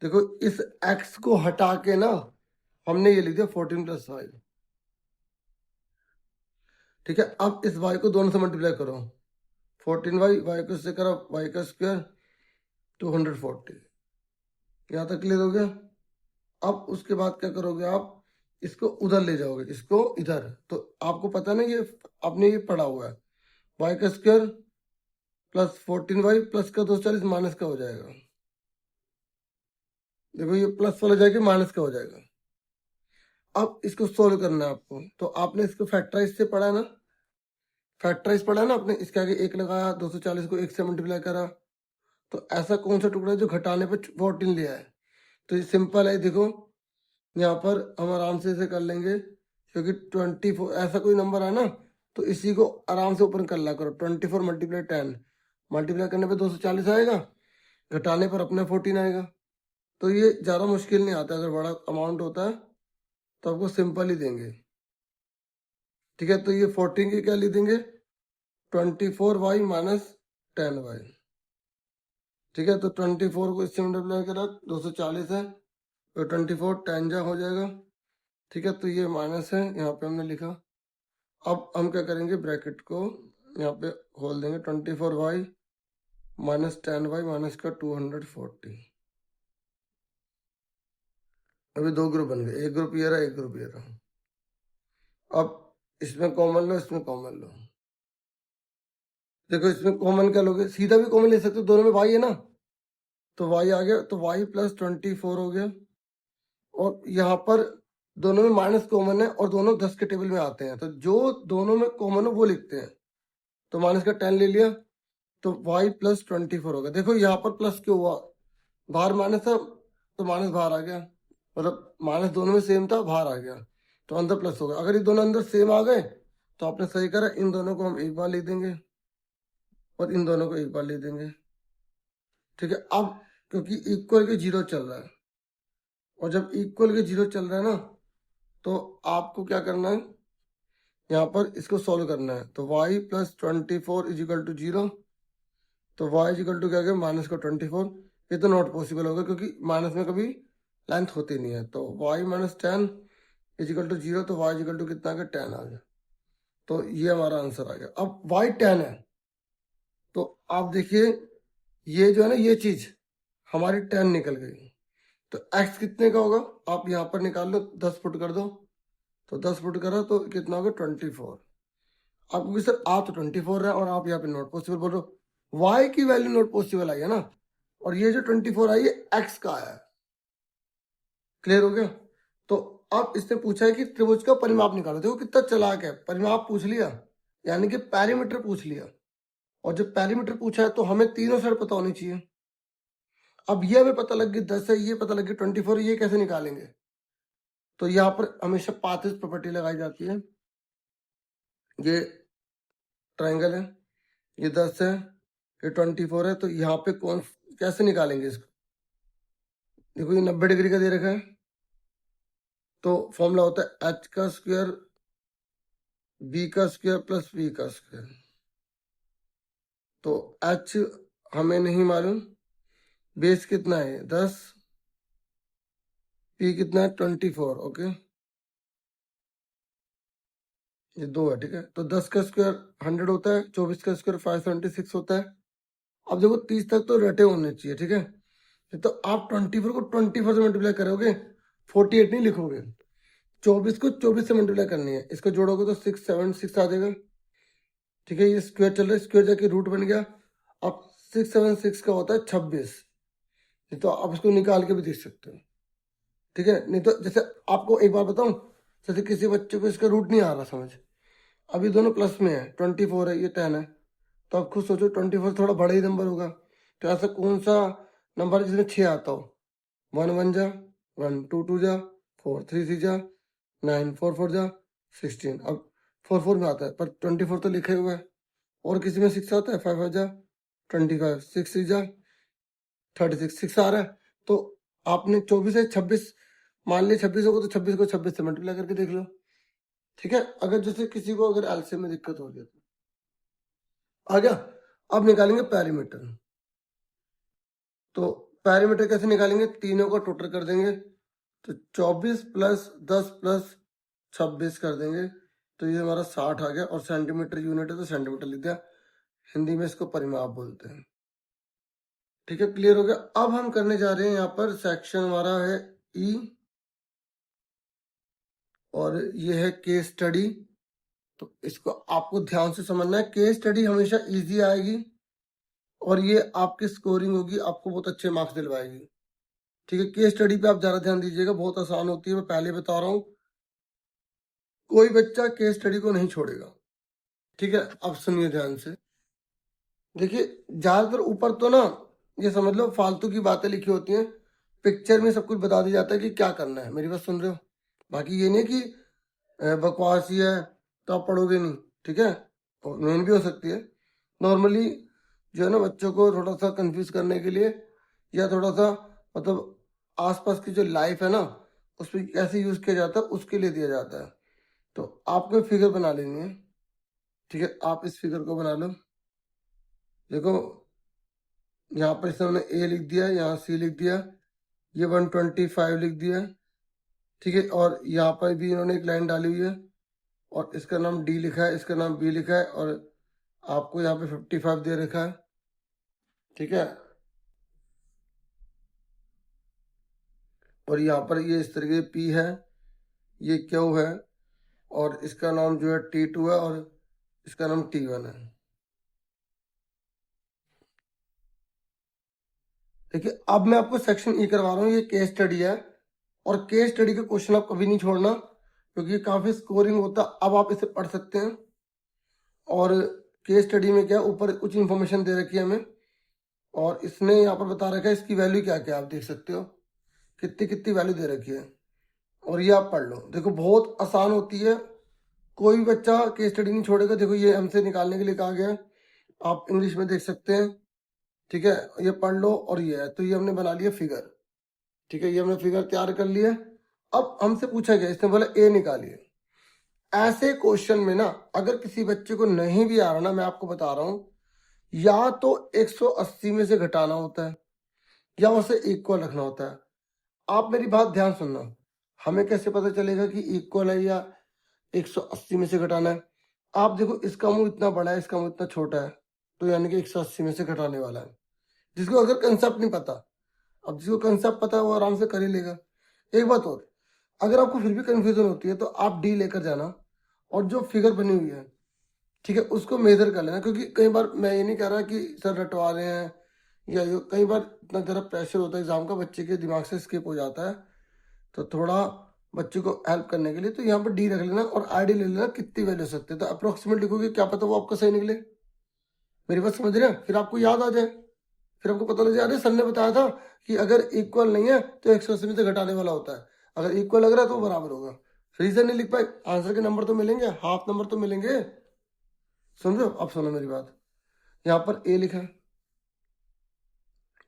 Speaker 1: देखो इस x को हटा के ना हमने ये लिख दिया 14 प्लस वाई, ठीक है। अब इस y को दोनों से मल्टीप्लाई करो, 14y, y को इससे करो y का स्क्वायर 240। यहाँ तक क्लियर हो गया। अब उसके बाद क्या करोगे आप, इसको उधर ले जाओगे, इसको इधर। तो आपको पता ना ये आपने ये पढ़ा हुआ है, y का स्क्वायर प्लस 14y प्लस का 240 माइनस का हो जाएगा। देखो ये प्लस वाला जाएगा माइनस का हो जाएगा। अब इसको सोल्व करना है आपको। तो आपने इसको फैक्टराइज से पढ़ा है ना, फैक्टराइज पढ़ा है ना आपने। इसके आगे एक लगाया, 240 को एक से मल्टीप्लाई करा। तो ऐसा कौन सा टुकड़ा है जो घटाने पे 14 लिया है। तो ये सिंपल है, देखो यहाँ पर हम आराम से इसे कर लेंगे, क्योंकि 24 ऐसा कोई नंबर है ना तो इसी को आराम से ऊपर कर ला करो। 24 मल्टीप्लाई 10, मल्टीप्लाई करने पे 240 आएगा, घटाने पर अपने 14 आएगा। तो ये ज़्यादा मुश्किल नहीं आता। अगर बड़ा अमाउंट होता है तो आपको सिंपल ही देंगे, ठीक है। तो ये 14 की क्या लिख देंगे 24y माइनस 10y, ठीक है। तो 24 को इससे मल्टीप्लाई करा 240 है, तो 24 10 जा हो जाएगा, ठीक है। तो ये माइनस है, यहाँ पे हमने लिखा। अब हम क्या करेंगे, ब्रैकेट को यहाँ पे खोल देंगे, 24y माइनस 10y माइनस का 240। अभी दो ग्रुप बन गए, एक ग्रुप ये रहा, एक ग्रुप ये रहा। अब इसमें कॉमन लो, इसमें कॉमन लो। देखो इसमें कॉमन क्या लोगे, सीधा भी कॉमन ले सकते हो, दोनों में y है ना, तो y आ गया, तो y प्लस 24 हो गया। और यहाँ पर दोनों में माइनस कॉमन है और दोनों 10 के टेबल में आते हैं, तो जो दोनों में कॉमन हो वो लिखते हैं। तो माइनस का 10 ले लिया, तो y प्लस 24 होगा। देखो यहाँ पर प्लस क्यों हुआ, बाहर माइनस था तो माइनस बाहर आ गया, मतलब माइनस दोनों में सेम था, बाहर आ गया, तो अंदर प्लस होगा। अगर ये दोनों अंदर सेम आ गए तो आपने सही करा, इन दोनों को हम एक बार लिख देंगे और इन दोनों को एक बार लिख देंगे, ठीक है। अब क्योंकि इक्वल के 0 चल रहा है, और जब इक्वल के 0 चल रहा है ना तो आपको क्या करना है, यहाँ पर इसको सॉल्व करना है। तो y plus 24 is equal to 0, तो y इज इक्वल टू क्या गया माइनस का 24। ये तो नॉट पॉसिबल होगा क्योंकि माइनस में कभी लेंथ होती नहीं है। तो y minus 10 is equal to 0, तो y इज इक्वल टू कितना आ गया 10 आ गया। तो ये हमारा आंसर आ गया। अब y 10 है, तो आप देखिए ये जो है ना ये चीज हमारी 10 निकल गई। तो x कितने का होगा आप यहाँ पर निकाल लो, 10 फुट कर दो, तो 10 फुट करा तो कितना होगा 24। अब क्योंकि सर आप तो 24 है और आप यहाँ पे नॉट पॉसिबल बोल रहे हो, y की वैल्यू नॉट पॉसिबल आई है ना, और ये जो 24 आई है x का आया। क्लियर हो गया। तो अब इसने पूछा है कि त्रिभुज का परिमाप निकालो। देखो कितना चालाक है, परिमाप पूछ लिया यानी कि पैरीमीटर पूछ लिया, और जब पैरीमीटर पूछा है तो हमें तीनों साइड पता होनी चाहिए। अब ये हमें पता लग गई 10 है, ये पता लग गई 24, ये कैसे निकालेंगे। तो यहाँ पर हमेशा पाथिस प्रॉपर्टी लगाई जाती है। ये ट्रायंगल है, ये 10 है, ये 24 है, तो यहाँ पे कौन कैसे निकालेंगे इसको। देखो ये 90 डिग्री का दे रखा है, तो फॉर्मूला होता है h का स्क्वायर b का स्क्वायर प्लस v का स्क्वायर। तो h हमें नहीं मालूम, बेस कितना है 10, p कितना है 24, ओके ये 2 है, ठीक है। तो 10 का स्क्वायर 100 होता है, 24 का स्क्वायर 576 होता है। अब देखो 30 तक तो रटे होने चाहिए, ठीक है। तो आप 24 को 24 से मल्टीप्लाई करोगे, 48 नहीं लिखोगे, 24 को 24 से मल्टीप्लाई करनी है, इसको जोड़ोगे तो 676 आ जाएगा, ठीक है। ये स्क्वायर चल रहा है, स्क्वायर जाके रूट बन गया। अब 676 का होता है 26, तो आप इसको निकाल के भी देख सकते हो, ठीक है। नहीं तो जैसे आपको एक बार बताऊं, जैसे किसी बच्चे को इसका रूट नहीं आ रहा समझ, अब ये दोनों प्लस में है, 24 है, ये 10 है, तो आप खुद सोचो 24 थोड़ा बड़ा ही नंबर होगा। तो ऐसा कौन सा नंबर है जिसमें 6 आता हो? 1 1 जा 1, 2 2 जा 4, 3 3 जा 9, 4 4 जा 16। अब 4 4 में आता है पर 24 तो लिखे हुआ है। और किसी में 6 आता है, 5 5 जा 25, 6 6 जा 36, 6 आ रहा है। तो आपने 24 से 26 मान लिया, 26 होगा तो 26 को 26 से मल्टीप्लाई करके देख लो। ठीक है, अगर जैसे किसी को अगर एलसीएम में दिक्कत हो रही है तो आ गया। अब निकालेंगे पैरामीटर। तो पैरामीटर कैसे निकालेंगे? तीनों को टोटल कर देंगे, तो 24 प्लस 10 प्लस 26 कर देंगे, तो ये हमारा 60 आ गया। और सेंटीमीटर यूनिट है तो सेंटीमीटर लिख दिया, हिंदी में इसको परिमाप बोलते हैं। ठीक है, क्लियर हो गया। अब हम करने जा रहे हैं यहाँ पर सेक्शन हमारा है ई, और ये है केस स्टडी। तो इसको आपको ध्यान से समझना है, केस स्टडी हमेशा इजी आएगी और ये आपकी स्कोरिंग होगी, आपको बहुत अच्छे मार्क्स दिलवाएगी। ठीक है, केस स्टडी पे आप ज्यादा ध्यान दीजिएगा, बहुत आसान होती है, मैं पहले बता रहा हूँ, कोई बच्चा केस स्टडी को नहीं छोड़ेगा। ठीक है, अब सुनिए ध्यान से। देखिए ज्यादातर ऊपर तो ना ये समझ लो फालतू की बातें लिखी होती हैं, पिक्चर में सब कुछ बता दिया जाता है कि क्या करना है। मेरी बात सुन रहे हो? बाकी ये नहीं कि बकवास ही है तो आप पढ़ोगे नहीं। ठीक है, और मेन भी हो सकती है। नॉर्मली जो है ना, बच्चों को थोड़ा सा कंफ्यूज करने के लिए, या थोड़ा सा मतलब आसपास की जो लाइफ है ना उस पर कैसे यूज किया जाता है उसके लिए दिया जाता है। तो आपको फिगर बना लेनी है। ठीक है, आप इस फिगर को बना लो। देखो यहाँ पर इसने ए लिख दिया, यहाँ सी लिख दिया, ये 125 लिख दिया। ठीक है, और यहाँ पर भी इन्होंने एक लाइन डाली हुई है, और इसका नाम डी लिखा है, इसका नाम बी लिखा है, और आपको यहाँ पे 55 दे रखा है। ठीक है, और यहाँ पर ये इस तरीके पी है, ये क्यू है, और इसका नाम जो है T2 है, और इसका नाम T1 है। देखिए अब मैं आपको सेक्शन ई करवा रहा हूँ, ये केस स्टडी है, और केस स्टडी के क्वेश्चन आप कभी नहीं छोड़ना क्योंकि ये काफी स्कोरिंग होता है। अब आप इसे पढ़ सकते हैं। और केस स्टडी में क्या, ऊपर कुछ इंफॉर्मेशन दे रखी है हमें, और इसने यहाँ पर बता रखा है इसकी वैल्यू क्या क्या, आप देख सकते हो कितनी कितनी वैल्यू दे रखी है, और ये आप पढ़ लो। देखो बहुत आसान होती है, कोई भी बच्चा केस स्टडी नहीं छोड़ेगा। देखो ये हमसे निकालने के लिए कहा गया है, आप इंग्लिश में देख सकते हैं। ठीक है, ये पढ़ लो, और ये है, तो ये हमने बना लिया फिगर। ठीक है, ये हमने फिगर तैयार कर लिया। अब हमसे पूछा गया, इसने बोला ए निकालिए। ऐसे क्वेश्चन में ना अगर किसी बच्चे को नहीं भी आ रहा ना, मैं आपको बता रहा हूं, या तो 180 में से घटाना होता है या उसे इक्वल रखना होता है। आप मेरी बात ध्यान सुनना, हमें कैसे पता चलेगा कि इक्वल है या 180 में से घटाना है? आप देखो इसका मुंह इतना बड़ा है, इसका मुंह इतना छोटा है, तो यानी कि 180 में से घटाने वाला है। जिसको अगर कंसेप्ट नहीं पता, अब जिसको कंसेप्ट पता है वो आराम से कर ही लेगा। एक बात और, अगर आपको फिर भी कंफ्यूजन होती है तो आप डी लेकर जाना, और जो फिगर बनी हुई है ठीक है उसको मेजर कर लेना। क्योंकि कई बार, मैं ये नहीं कह रहा कि सर रटवा रहे हैं, या जो कई बार इतना ज़रा प्रेशर होता है एग्जाम का, बच्चे के दिमाग से स्किप हो जाता है, तो थोड़ा बच्चे को हेल्प करने के लिए तो यहाँ पर डी रख लेना, और आई डी ले लेना कितनी वैल्यू हो सकती है। तो अप्रोक्सीमेट लिखोगे, क्या पता वो आपका सही निकले। मेरी बात समझ रहे हैं? फिर आपको याद आ जाए, फिर आपको पता लग जाए अरे सर ने बताया था कि अगर इक्वल नहीं है तो 180 में से घटाने वाला होता है, अगर इक्वल लग रहा है तो वो बराबर होगा। रीजन नहीं लिख पाए, आंसर के नंबर तो मिलेंगे, हाफ नंबर तो मिलेंगे। सुन रहे हो? अब सुनो मेरी बात, यहाँ पर ए लिखा है,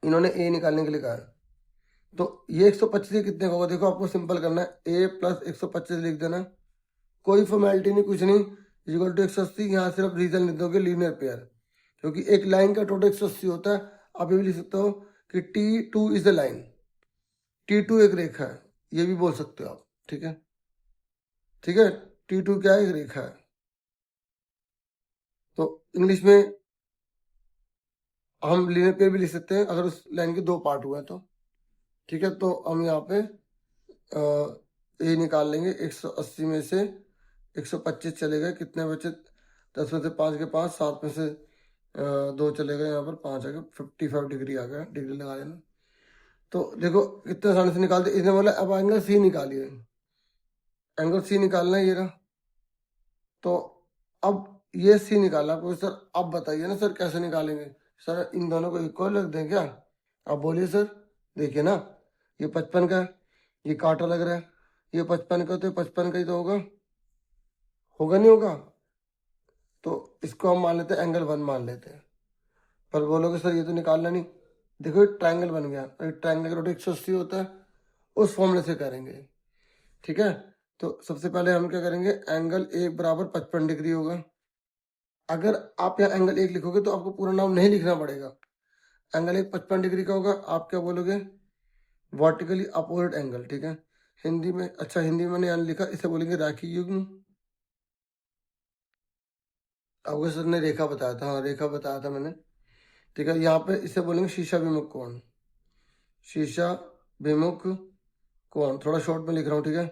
Speaker 1: इन्होंने ए निकालने के लिए कहा है, तो ये 125 कितने का होगा? देखो आपको सिंपल करना है, ए प्लस 125 लिख देना, कोई फॉर्मेलिटी नहीं, कुछ नहीं, इक्वल टू 180। यहाँ सिर्फ रीजन लिख दोगे लीनियर पेयर, क्योंकि एक लाइन का टोटल 180 होता है। आप ये भी लिख सकते हो कि T2 is the line, T2 एक रेखा है, ये भी बोल सकते हो आप। ठीक है, ठीक है, T2 क्या है? एक रेखा है। तो इंग्लिश में हम लीनियर पेयर भी लिख सकते हैं अगर उस लाइन के दो पार्ट हुए तो। ठीक है, तो हम यहाँ पे ए निकाल लेंगे, 180 में से 125 चले गए, कितने बचे? 10 में से 5 के 5, 7 में से 2 चले गए, यहाँ पर 5 आ गया, 55 डिग्री आ गया, डिग्री लगा लेना। तो देखो कितने आसानी से निकालते। इसने बोला अब एंगल सी निकालिए, एंगल सी निकालना है ये रहा। तो अब ये सी निकालना आपको सर, अब बताइए ना सर कैसे निकालेंगे। सर इन दोनों को इक्वल रख दें क्या? आप बोलिए सर। देखिए ना, ये 55 का है, ये कांटा लग रहा है, ये 55 का, तो 55 का ही तो होगा, होगा नहीं होगा? तो इसको हम मान लेते हैं एंगल 1 मान लेते हैं। पर बोलोगे सर ये तो निकालना नहीं। देखो ये ट्रायंगल बन गया, ट्रायंगल का रोट 180 होता है, उस फॉर्मूले से करेंगे। ठीक है, तो सबसे पहले हम क्या करेंगे, एंगल 1 बराबर 55 डिग्री होगा। अगर आप यहाँ एंगल 1 लिखोगे तो आपको पूरा नाम नहीं लिखना पड़ेगा। एंगल 1 55 डिग्री का होगा, आप क्या बोलोगे, वर्टिकली अपोजिट एंगल। ठीक है, हिंदी में, अच्छा हिंदी में मैंने यहाँ लिखा, इसे बोलेंगे राखी युग्म। आपको सर ने रेखा बताया था, हाँ रेखा बताया था मैंने। ठीक है, यहाँ पे इसे बोलेंगे शीशा विमुख कोण, शीशा विमुख कोण, थोड़ा शॉर्ट में लिख रहा हूँ। ठीक है,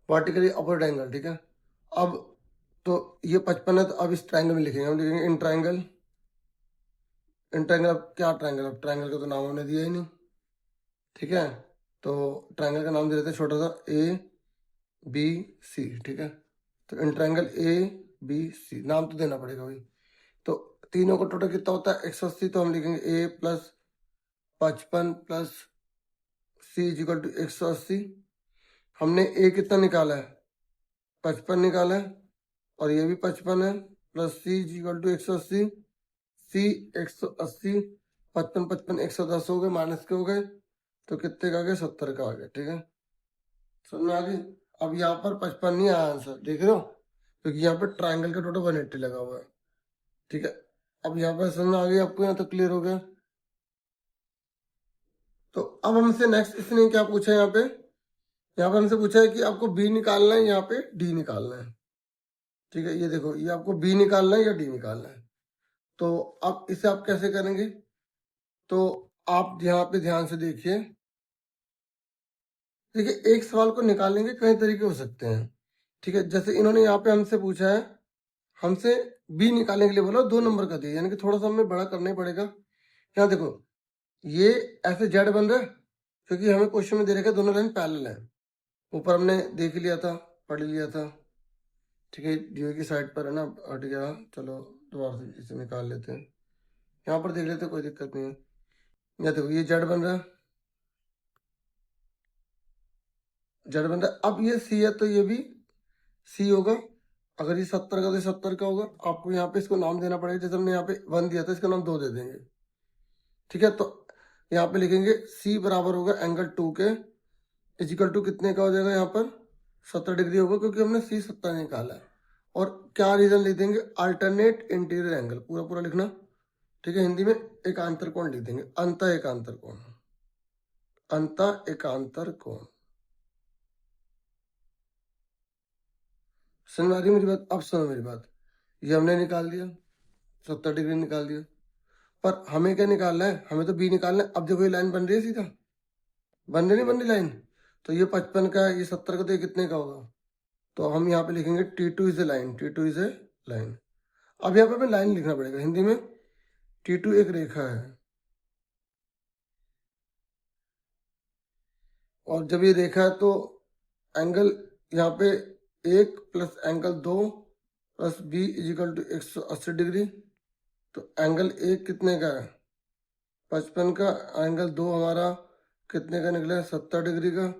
Speaker 1: वर्टिकली अपोजिट एंगल। ठीक है, अब तो ये 55 है, तो अब इस ट्रायंगल में लिखेंगे, हम लिखेंगे इन ट्रायंगल। इन ट्रायंगल, अब क्या ट्रायंगल, अब ट्रायंगल का तो नाम हमने दिया ही नहीं। ठीक है, तो ट्रायंगल का नाम दे देते हैं छोटा सा, ए बी सी। ठीक है, तो इन ट्रायंगल ए बी सी, नाम तो देना पड़ेगा भाई। तो तीनों का टोटल कितना होता है 180, तो हम लिखेंगे A plus 55 plus C is equal to 180। हमने ए कितना निकाला है, 55 निकाला है, और ये भी 55 है, plus C is equal to 180, C 180, 55 55 110 हो गए, माइनस के हो गए, तो कितने का आ गया, 70 का आ गया। ठीक है, समझ में आ गई? अब यहाँ पर 55 नहीं आया आंसर, देख रहे हो, क्योंकि यहाँ पर ट्राइंगल का टोटल 180 लगा हुआ है। ठीक है, अब यहाँ पर समझ में आ गई आपको, यहाँ तक क्लियर हो गया। तो अब हमसे नेक्स्ट इसने क्या पूछा है, यहाँ पे हमसे पूछा है कि आपको बी निकालना है, यहाँ पे डी निकालना है। ठीक है, ये देखो, ये आपको बी निकालना है या डी निकालना है। तो अब इसे आप कैसे करेंगे, तो आप यहाँ पे ध्यान से देखिए। देखिए, एक सवाल को निकालने के कई तरीके हो सकते हैं। ठीक है, जैसे इन्होंने यहाँ पे हमसे पूछा है, हमसे बी निकालने के लिए बोला, 2 नंबर का दिया, यानी कि थोड़ा सा हमें बड़ा करना ही पड़ेगा। यहाँ देखो, ये ऐसे जेड बन रहा है, क्योंकि हमें क्वेश्चन में दे रखा है दोनों लाइन पैरेलल है। ऊपर हमने देख लिया था, पढ़ लिया था। ठीक है, डी की साइड पर है ना, हट गया, चलो दोबारा से इसे निकाल लेते हैं, यहाँ पर देख लेते हैं, कोई दिक्कत नहीं है। यहाँ देखो, ये जेड बन रहा है, जेड बन रहा है। अब ये सी है, तो ये भी सी होगा। अगर ये 70 का, तो 70 का होगा। आपको यहाँ पे इसको नाम देना पड़ेगा, जैसे हमने यहाँ पे 1 दिया था, इसका नाम 2 दे देंगे। ठीक है, तो यहाँ पे लिखेंगे सी बराबर होगा एंगल 2 के, इजिकल टू कितने का हो जाएगा, यहाँ पर 70 डिग्री होगा, क्योंकि हमने सी 70 निकाला है। और क्या रीजन लिख देंगे, अल्टरनेट इंटीरियर एंगल, पूरा पूरा लिखना। ठीक है, हिंदी में एकांतर कोण लिख देंगे, अंत एकांतर कोण, अंत एकांतर कोण। समझ आ रही मेरी बात? अब सुनो मेरी बात, ये हमने निकाल दिया, 70 डिग्री निकाल दिया, पर हमें क्या निकालना है, हमें तो बी निकालना है। अब देखो ये लाइन बन रही है सीधा, बन रही नहीं बन रही लाइन, तो ये 55 का है, ये 70 का, तो ये कितने का होगा, तो हम यहाँ पे लिखेंगे T2 is a line, T2 is a line. अब यहाँ पे हमें लाइन लिखना पड़ेगा हिंदी में, T2 एक रेखा है, और जब ये रेखा है तो एंगल यहाँ पे 1 plus angle 2 plus B is equal to 180 degree. तो एंगल 1 कितने का है, 55 का, एंगल 2 हमारा कितने का निकला है, 70 डिग्री का,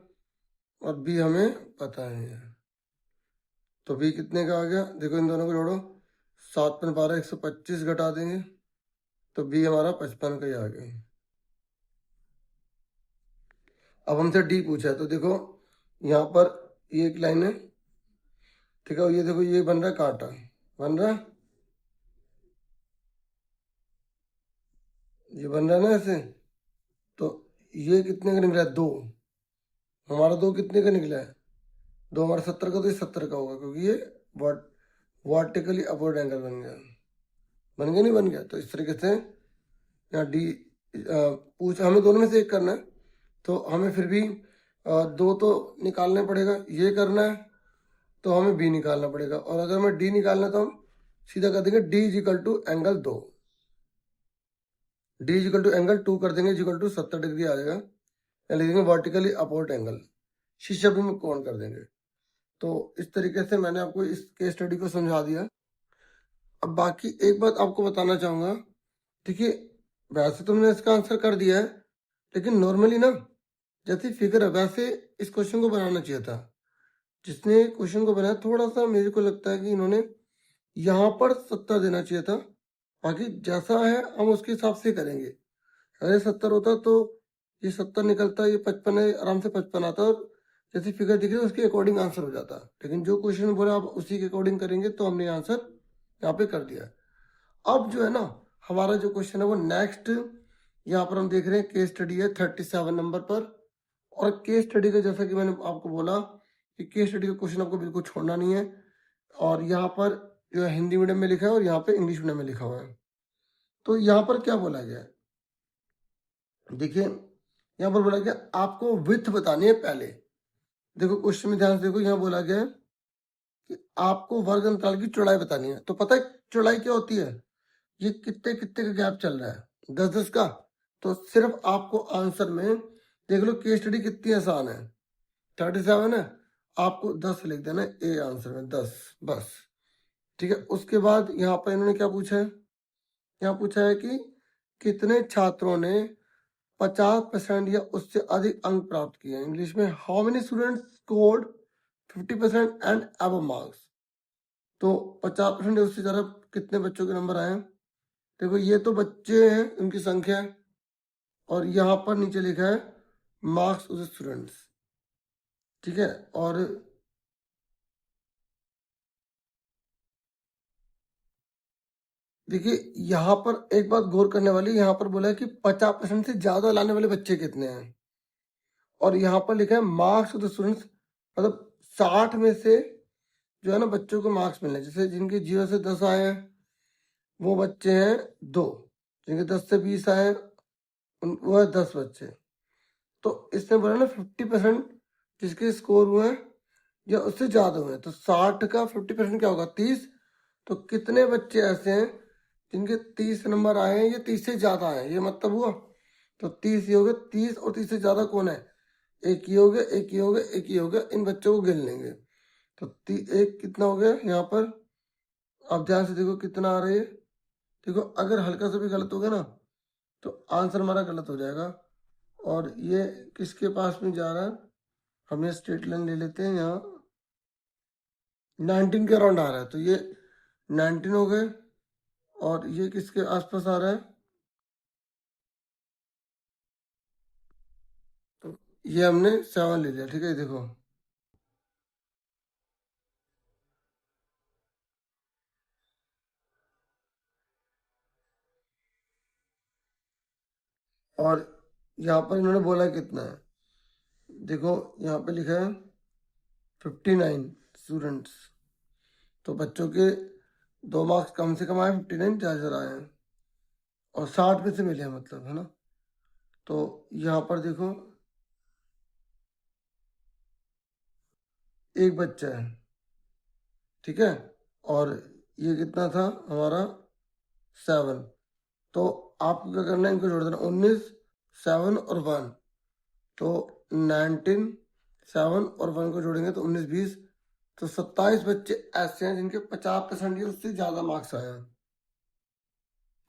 Speaker 1: और बी हमें पता नहीं है, तो बी कितने का आ गया, देखो इन दोनों को जोड़ो, 7 में 12 125 घटा देंगे, तो बी हमारा 55 का ही आ गया। अब हमसे डी पूछा है, तो देखो यहाँ पर ये एक लाइन है। ठीक है, ये देखो, ये बन रहा है कांटा, बन रहा है, ये बन रहा है ना ऐसे, तो ये कितने का निकला है, 2, हमारा 2 कितने का निकला है, 2 हमारा 70 का, तो ये 70 का होगा, क्योंकि ये वर्टिकली अपवर्ड एंगल बन गया, बन गया नहीं बन गया। तो इस तरीके से यहाँ डी पूछ, हमें दोनों में से एक करना है, तो हमें फिर भी 2 तो निकालना पड़ेगा, ये करना है तो हमें बी निकालना पड़ेगा, और अगर हमें डी निकालना है तो हम सीधा कर देंगे D is equal to angle 2, D is equal to angle 2 कर देंगे, इजिकल टू 70 डिग्री आ जाएगा, या लिखेंगे वर्टिकली अपवर्ड एंगल, शीशा भी में कोण कर देंगे। तो इस तरीके से मैंने आपको इस केस स्टडी को समझा दिया। अब बाकी एक बात आपको बताना चाहूंगा, देखिए वैसे तो मैंने इसका आंसर कर दिया है, लेकिन नॉर्मली ना जैसी फिगर है वैसे इस क्वेश्चन को बनाना चाहिए था। जिसने क्वेश्चन को बनाया थोड़ा सा मेरे को लगता है कि इन्होंने यहाँ पर 70 देना चाहिए था। बाकी जैसा है हम उसके हिसाब से करेंगे। अगर 70 होता तो ये 70 निकलता, ये 55 है, आराम से 55 आता और जैसी फिगर दिख रही है उसके अकॉर्डिंग आंसर हो जाता। लेकिन जो क्वेश्चन बोला आप उसी के अकॉर्डिंग करेंगे, तो हमने आंसर यहाँ पे कर दिया। अब जो है ना हमारा जो क्वेश्चन है वो नेक्स्ट यहाँ पर हम देख रहे हैं केस स्टडी है 37 नंबर पर। और केस स्टडी का जैसा कि मैंने आपको बोला कि केस स्टडी का क्वेश्चन आपको बिल्कुल छोड़ना नहीं है। और यहाँ पर जो है हिंदी मीडियम में लिखा है और यहाँ पे इंग्लिश मीडियम में लिखा हुआ है। तो यहाँ पर क्या बोला गया है, देखिए यहाँ पर बोला गया आपको विड्थ बतानी है पहले। देखो क्वेश्चन में ध्यान से देखो, यहाँ बोला गया है कि आपको वर्ग अंतराल की चौड़ाई बतानी है। तो पता है चौड़ाई क्या होती है, ये कितने कितने का गैप चल रहा है, 10-10 का। तो सिर्फ आपको आंसर में देख लो केस स्टडी कितनी आसान है, 37 है, आपको 10 लिख देना ए आंसर में, 10 बस। ठीक है, उसके बाद यहाँ पर इन्होंने क्या पूछा है, यहाँ पूछा है कि कितने छात्रों ने 50% या उससे अधिक अंक प्राप्त किए। इंग्लिश में how many students scored 50% and above marks. तो 50% या उससे ज्यादा कितने बच्चों के नंबर आए हैं। देखो ये तो बच्चे हैं, उनकी संख्या है, और यहाँ पर नीचे लिखा है मार्क्स ऑफ द स्टूडेंट्स। ठीक है, और देखिए यहाँ पर एक बात गौर करने वाली, यहाँ पर बोला है कि 50% से ज्यादा लाने वाले बच्चे कितने हैं, और यहाँ पर लिखा है मार्क्स ऑफ द स्टूडेंट्स, मतलब 60 में से जो है ना बच्चों को मार्क्स मिलने, जैसे जिनके 0 से 10 आए हैं वो बच्चे हैं 2, जिनके 10 से 20 आए हैं वो है 10 बच्चे। तो इसमें बोला ना 50% जिसके स्कोर हुए हैं या उससे ज्यादा हुए हैं, तो 60 का 50% क्या होगा, 30। तो कितने बच्चे ऐसे हैं जिनके 30 नंबर आए हैं या 30 से ज्यादा आए हैं, ये मतलब हुआ। तो 30 ये हो गए, 30 और 30 से ज्यादा कौन है, एक ही हो गया, एक ही हो गया, एक ही हो गया, इन बच्चों को गिन लेंगे। तो एक कितना हो गया यहाँ पर, आप ध्यान से देखो कितना आ रहा है। देखो अगर हल्का सा भी गलत हो गया ना तो आंसर हमारा गलत हो जाएगा। और ये किसके पास में जा रहा है, हम ये स्ट्रेट लाइन ले लेते हैं, यहाँ 19 के अराउंड आ रहा है, तो ये 19 हो गए। और ये किसके आसपास आ रहा है, तो ये हमने 7 ले लिया। ठीक है, देखो और यहाँ पर इन्होंने बोला कितना है, देखो यहाँ पे लिखा है 59 स्टूडेंट्स। तो बच्चों के 2 मार्क्स कम से कम आए, 59 ज्यादा आए हैं, और 60 में से मिले हैं, मतलब है ना। तो यहाँ पर देखो एक बच्चा है, ठीक है, और ये कितना था हमारा 7। तो आपको क्या करना है, इनको जोड़ देना, 19, 7 और 1। तो 19, 7 और 1 को जोड़ेंगे तो 19, 20। तो 27 बच्चे ऐसे हैं जिनके 50% या उससे ज्यादा मार्क्स आए हैं।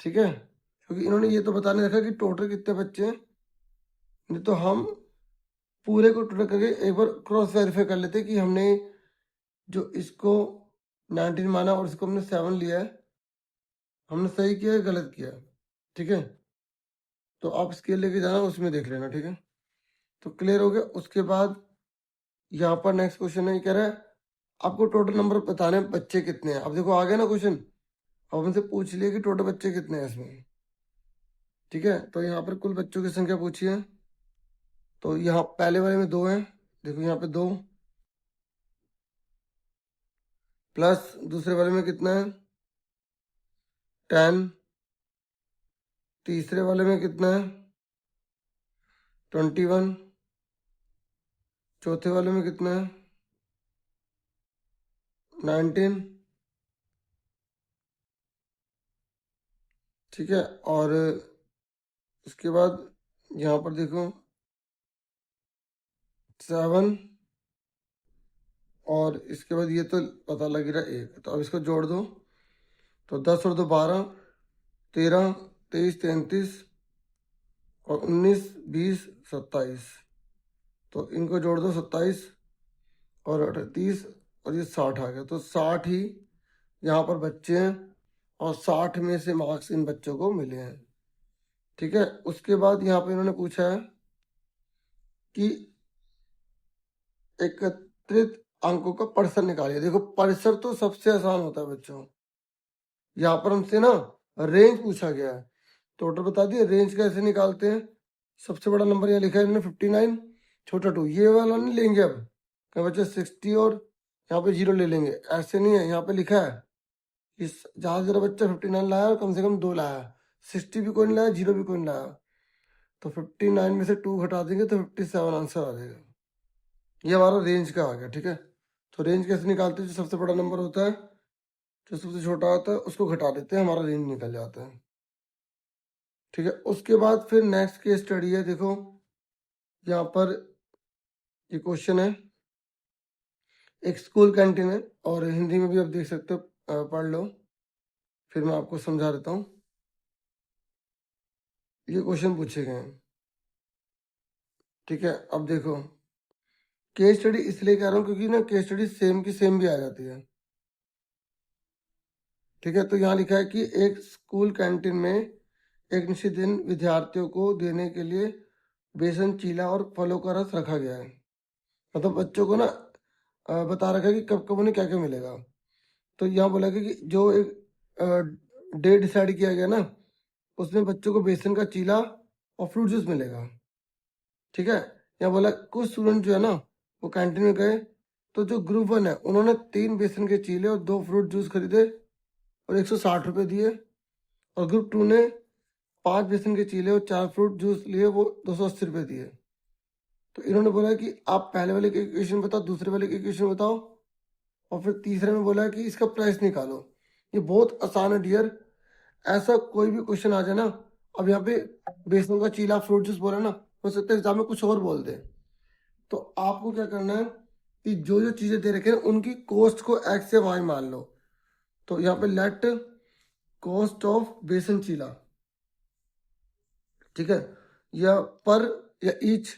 Speaker 1: ठीक है, क्योंकि इन्होंने ये तो बताने रखा कि टोटल कितने बच्चे हैं, नहीं तो हम पूरे को टोटल करके एक बार क्रॉस वेरीफाई कर लेते कि हमने जो इसको 19 माना और इसको हमने 7 लिया है, हमने सही किया है गलत किया है। ठीक है, तो आप स्केल लेके जाना, उसमें देख लेना। ठीक है, तो क्लियर हो गया। उसके बाद यहाँ पर नेक्स्ट क्वेश्चन है, ये कह रहा है आपको टोटल नंबर बताने हैं, बच्चे कितने हैं। अब देखो आ गया ना क्वेश्चन, अब हमसे पूछ लिया कि टोटल बच्चे कितने हैं इसमें। ठीक है, तो यहाँ पर कुल बच्चों की संख्या पूछी है। तो यहाँ पहले वाले में 2 हैं, देखो यहाँ पे 2, प्लस दूसरे वाले में कितना है 10, तीसरे वाले में कितना है 21, चौथे वाले में कितना है 19। ठीक है, और उसके बाद यहाँ पर देखो 7 और इसके बाद ये तो पता लग रहा है 1, तो अब इसको जोड़ दो। तो 10 और 2 12, 13, 23, 33 और 19, 20, 27। तो इनको जोड़ दो, 27 और 38 और ये 60 आ गया। तो 60 ही यहाँ पर बच्चे हैं और 60 में से मार्क्स इन बच्चों को मिले हैं। ठीक है, उसके बाद यहाँ पे इन्होंने पूछा है कि एकत्रित अंकों का परिसर निकालिए। देखो परिसर तो सबसे आसान होता है बच्चों, यहाँ पर हमसे ना रेंज पूछा गया है। टोटल बता दिए, रेंज कैसे निकालते हैं। सबसे बड़ा नंबर यहाँ लिखा है इन्होंने 59, छोटा 2, ये वाला नहीं लेंगे अब क्या बच्चे 60 और यहाँ पे 0 ले लेंगे, ऐसे नहीं है। यहाँ पे लिखा है कि जहाँ जरा बच्चा 59 लाया और कम से कम 2 लाया, 60 भी कोई नहीं लाया, 0 भी कोई नहीं लाया, तो 59 में से 2 घटा देंगे तो 57 आंसर आ जाएगा। ये हमारा रेंज का आ गया। ठीक है, तो रेंज कैसे निकालते हैं, जो सबसे बड़ा नंबर होता है जो सबसे छोटा होता है उसको घटा देते हैं, हमारा रेंज निकल जाता है। ठीक है, उसके बाद फिर नेक्स्ट केस स्टडी है। देखो यहाँ पर ये क्वेश्चन है, एक स्कूल कैंटीन है और हिंदी में भी आप देख सकते हो, पढ़ लो, फिर मैं आपको समझा देता हूँ। ये क्वेश्चन पूछे गए हैं। ठीक है, अब देखो केस स्टडी इसलिए कह रहा हूँ क्योंकि ना केस स्टडी सेम की सेम भी आ जाती है। ठीक है, तो यहाँ लिखा है कि एक स्कूल कैंटीन में एक निश्चित दिन विद्यार्थियों को देने के लिए बेसन, चीला और फलों का रस रखा गया है। मतलब बच्चों को ना बता रखा है कि कब कब उन्हें क्या क्या मिलेगा। तो यहाँ बोला गया कि जो एक डे डिसाइड किया गया ना, उसमें बच्चों को बेसन का चीला और फ्रूट जूस मिलेगा। ठीक है, यहाँ बोला कुछ स्टूडेंट जो है ना वो कैंटीन में गए, तो जो ग्रुप 1 है उन्होंने 3 बेसन के चीले और 2 फ्रूट जूस खरीदे और 160 रुपये दिए, और ग्रुप 2 ने 5 बेसन के चीले और 4 फ्रूट जूस लिए, वो 280 रुपये दिए। तो इन्होंने बोला कि आप पहले वाले के इक्वेशन बताओ, दूसरे वाले के इक्वेशन बताओ, और फिर तीसरे में बोला कि इसका प्राइस निकालो। ये बहुत आसान है डियर, ऐसा कोई भी क्वेश्चन आ जाए ना, अब यहाँ पे बेसन का चीला फ्रूट जूस बोला ना, हो सकता है एग्जाम में कुछ और बोल दे, तो आपको क्या करना है कि जो जो चीजें दे रखे हैं उनकी कॉस्ट को एक्स से वाई मान लो। तो यहाँ पे लेट कॉस्ट ऑफ बेसन चीला, ठीक है, या पर या ईच,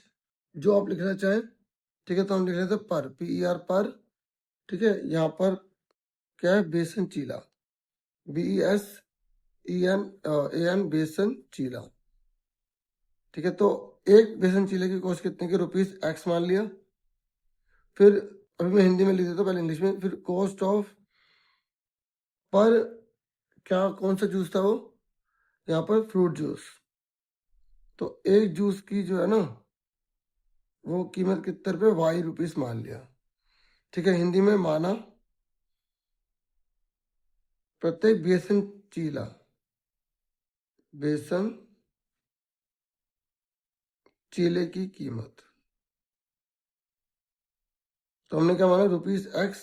Speaker 1: जो आप लिखना चाहें। ठीक है, तो हम लिख रहे थे पर, PER पर। ठीक है, यहाँ पर क्या है, बेसन चीला, BESENAN बेसन चीला। ठीक है, तो एक बेसन चीले की कॉस्ट कितने की, ₹X मान लिया। फिर अभी मैं हिंदी में लिख देता हूँ, पहले इंग्लिश में। फिर कॉस्ट ऑफ पर क्या, कौन सा जूस था वो, यहाँ पर फ्रूट जूस। तो एक जूस की जो है ना वो कीमत कितने रुपये, ₹Y मान लिया। ठीक है, हिंदी में माना प्रत्येक बेसन चीला, बेसन चीले की कीमत। तो हमने क्या माना, ₹X,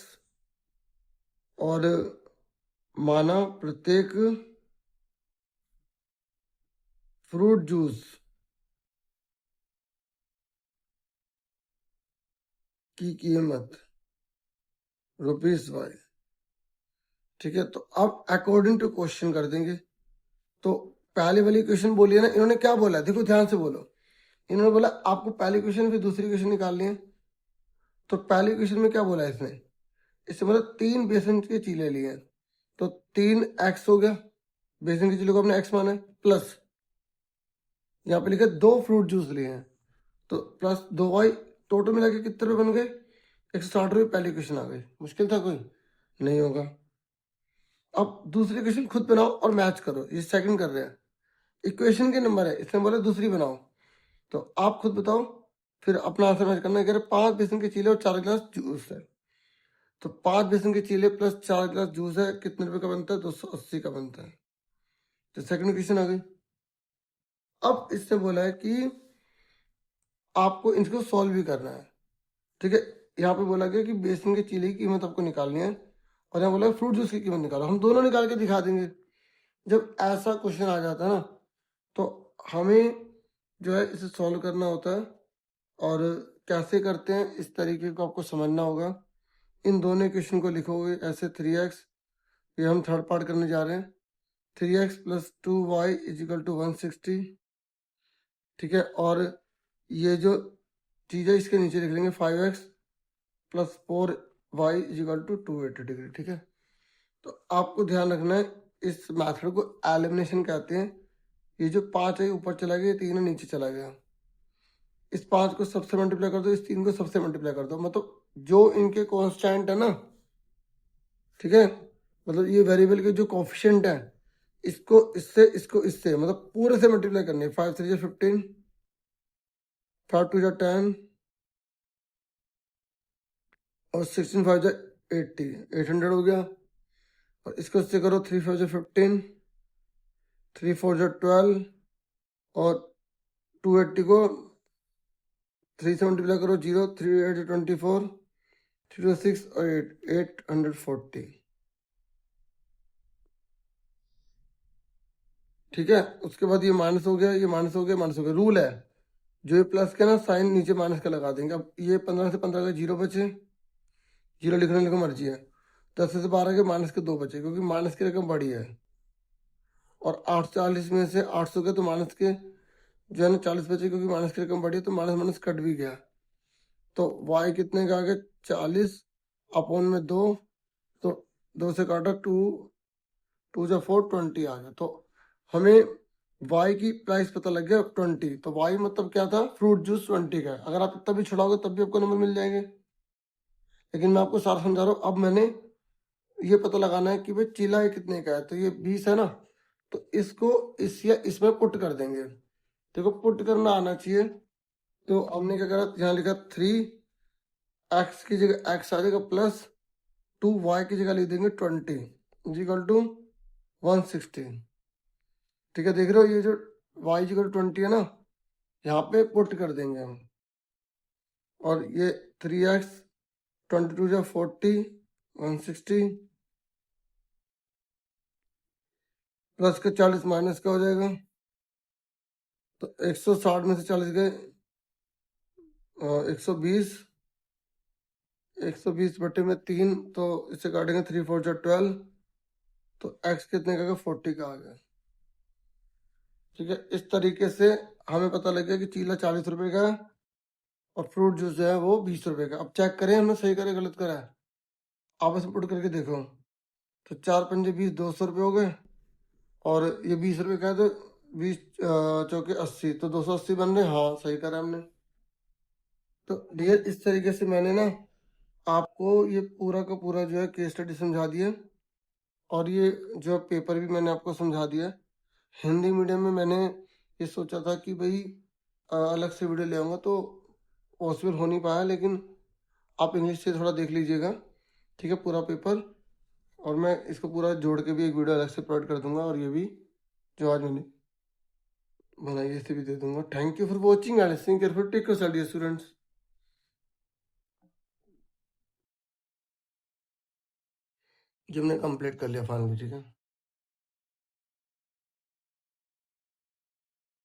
Speaker 1: और माना प्रत्येक फ्रूट जूस की कीमत ₹Y। ठीक है, तो अब अकॉर्डिंग टू क्वेश्चन कर देंगे। तो पहले वाली क्वेश्चन बोलिए ना, इन्होंने क्या बोला, देखो ध्यान से बोलो। इन्होंने बोला आपको पहली क्वेश्चन फिर दूसरी क्वेश्चन निकालनी है। तो पहली क्वेश्चन में क्या बोला इसने बोला 3 बेसन के चीले लिए, तो 3x हो गया, बेसन के चीले को अपने x माना है, प्लस यहाँ पे लिखा 2 फ्रूट जूस लिए हैं, तो प्लस 2y, टोटल मिला के कितने रुपये बन गए, 160 रुपये। पहली क्वेश्चन आ गई, मुश्किल था कोई, नहीं होगा। अब दूसरी क्वेश्चन खुद बनाओ और मैच करो, ये सेकंड कर रहे हैं, इक्वेशन के नंबर है, इसने बोला दूसरी बनाओ, तो आप खुद बताओ, फिर अपना आंसर मैच करना है। 5 बेसन के चीले और 4 गिलास जूस है, तो 5 बेसन के चीले प्लस 4 गिलास जूस है, कितने रुपए का बनता है, 280 का बनता है। तो सेकंड क्वेश्चन आ गई। अब इसने बोला है कि आपको इनको सॉल्व भी करना है। ठीक है, यहाँ पे बोला गया कि बेसन के चीले की कीमत आपको निकालनी है, और यहाँ बोला फ्रूट जूस की कीमत निकालो। हम दोनों निकाल के दिखा देंगे। जब ऐसा क्वेश्चन आ जाता है ना, तो हमें जो है इसे सॉल्व करना होता है, और कैसे करते हैं इस तरीके को आपको समझना होगा। इन दोनों इक्वेशन को लिखोगे ऐसे 3x, ये हम थर्ड पार्ट करने जा रहे हैं, 3x plus 2y is equal to 160, ठीक है। और ये जो चीज़ है इसके नीचे लिख लेंगे 5x plus 4y is equal to 280 degree, ठीक है। तो आपको ध्यान रखना है इस मेथड को एलिमिनेशन कहते हैं। ये जो 5 है ऊपर चला गया, 3 है नीचे चला गया, इस 5 को सबसे मल्टीप्लाई कर दो, इस 3 को सबसे मल्टीप्लाई कर दो, मतलब जो इनके कांस्टेंट है ना, ठीक है, मतलब ये वेरिएबल के जो कोफिशिएंट है, इसको इससे मतलब पूरे से मल्टीप्लाई करनी है। 5 3 15, 5 2 10 और 16 5 80, 800 हो गया। और इसको इससे करो, 3 5 15, 3 4 12 और 280 को 3 से मल्टीप्लाई करो, 0 3 8 24, 3 6 और 840, ठीक है। उसके बाद ये माइनस हो गया, ये माइनस हो गया, माइनस हो गया। रूल है जो ये प्लस का ना साइन नीचे माइनस का लगा देंगे। अब ये 15 से 15 का 0 बचे, 0 लिखने लिखो मर्जी है। 10 से 12 के माइनस के 2 बचे, क्योंकि माइनस की रकम बड़ी है। और 840 में से 800 के तो माइनस के जो है ना 40 बचे, क्योंकि माइनस की रकम बड़ी है, तो माइनस माइनस कट भी गया। तो y कितने का आ गया, 40 अपॉन में 2, तो 2 से काटा 2 2 जा 4 20 आ गया। तो हमें y की प्राइस पता लग गया 20। तो y मतलब क्या था, फ्रूट जूस 20 का है। अगर आप तभी छुड़ाओगे तब भी आपको नंबर मिल जाएंगे, लेकिन मैं आपको सारा समझा रहा हूँ। अब मैंने ये पता लगाना है कि भाई चीला ये कितने का है, तो ये 20 है ना, तो इसको इस या इसमें पुट कर देंगे। देखो पुट करना आना चाहिए। तो हमने क्या करा, यहाँ लिखा 3x की जगह x आ जाएगा, प्लस 2y की जगह लिख देंगे 20 इक्वल टू 160, ठीक है। देख रहे हो ये जो y इक्वल 20 है ना, यहाँ पे पुट कर देंगे हम। और ये 3x 22 जा 40 160 प्लस का 40 माइनस का हो जाएगा। तो 160 में से 40 गए 120, 120 बटे में 3, तो इससे काटेंगे 3 4 जा 12, तो x कितने का 40 का आ गया, ठीक है। इस तरीके से हमें पता लग गया कि चीला 40 रुपए का है और फ्रूट जूस जो है वो 20 रुपए का। अब चेक करें हमने सही करे गलत करा है, आपस में पुट करके देखो। तो 4 पंजे 20, 200 रुपये हो गए, और ये 20 रुपए का है, तो 20 चौके 80, तो 280 बन रहे। हाँ सही करा हमने। तो डियर इस तरीके से मैंने ना आपको ये पूरा का पूरा जो है केस स्टडी समझा दिया, और ये जो पेपर भी मैंने आपको समझा दिया। हिंदी मीडियम में मैंने ये सोचा था कि भाई अलग से वीडियो ले आऊँगा, तो पॉसिबल हो नहीं पाया, लेकिन आप इंग्लिश से थोड़ा देख लीजिएगा, ठीक है, पूरा पेपर। और मैं इसको पूरा जोड़ के भी एक वीडियो अलग से प्रोवाइड कर दूंगा, और ये भी जो आज मैंने बनाई है इसे भी दे दूंगा। Thank you for watching and listening careful. Take your study students. जो हमने कंप्लीट कर लिया फाइनली, ठीक है।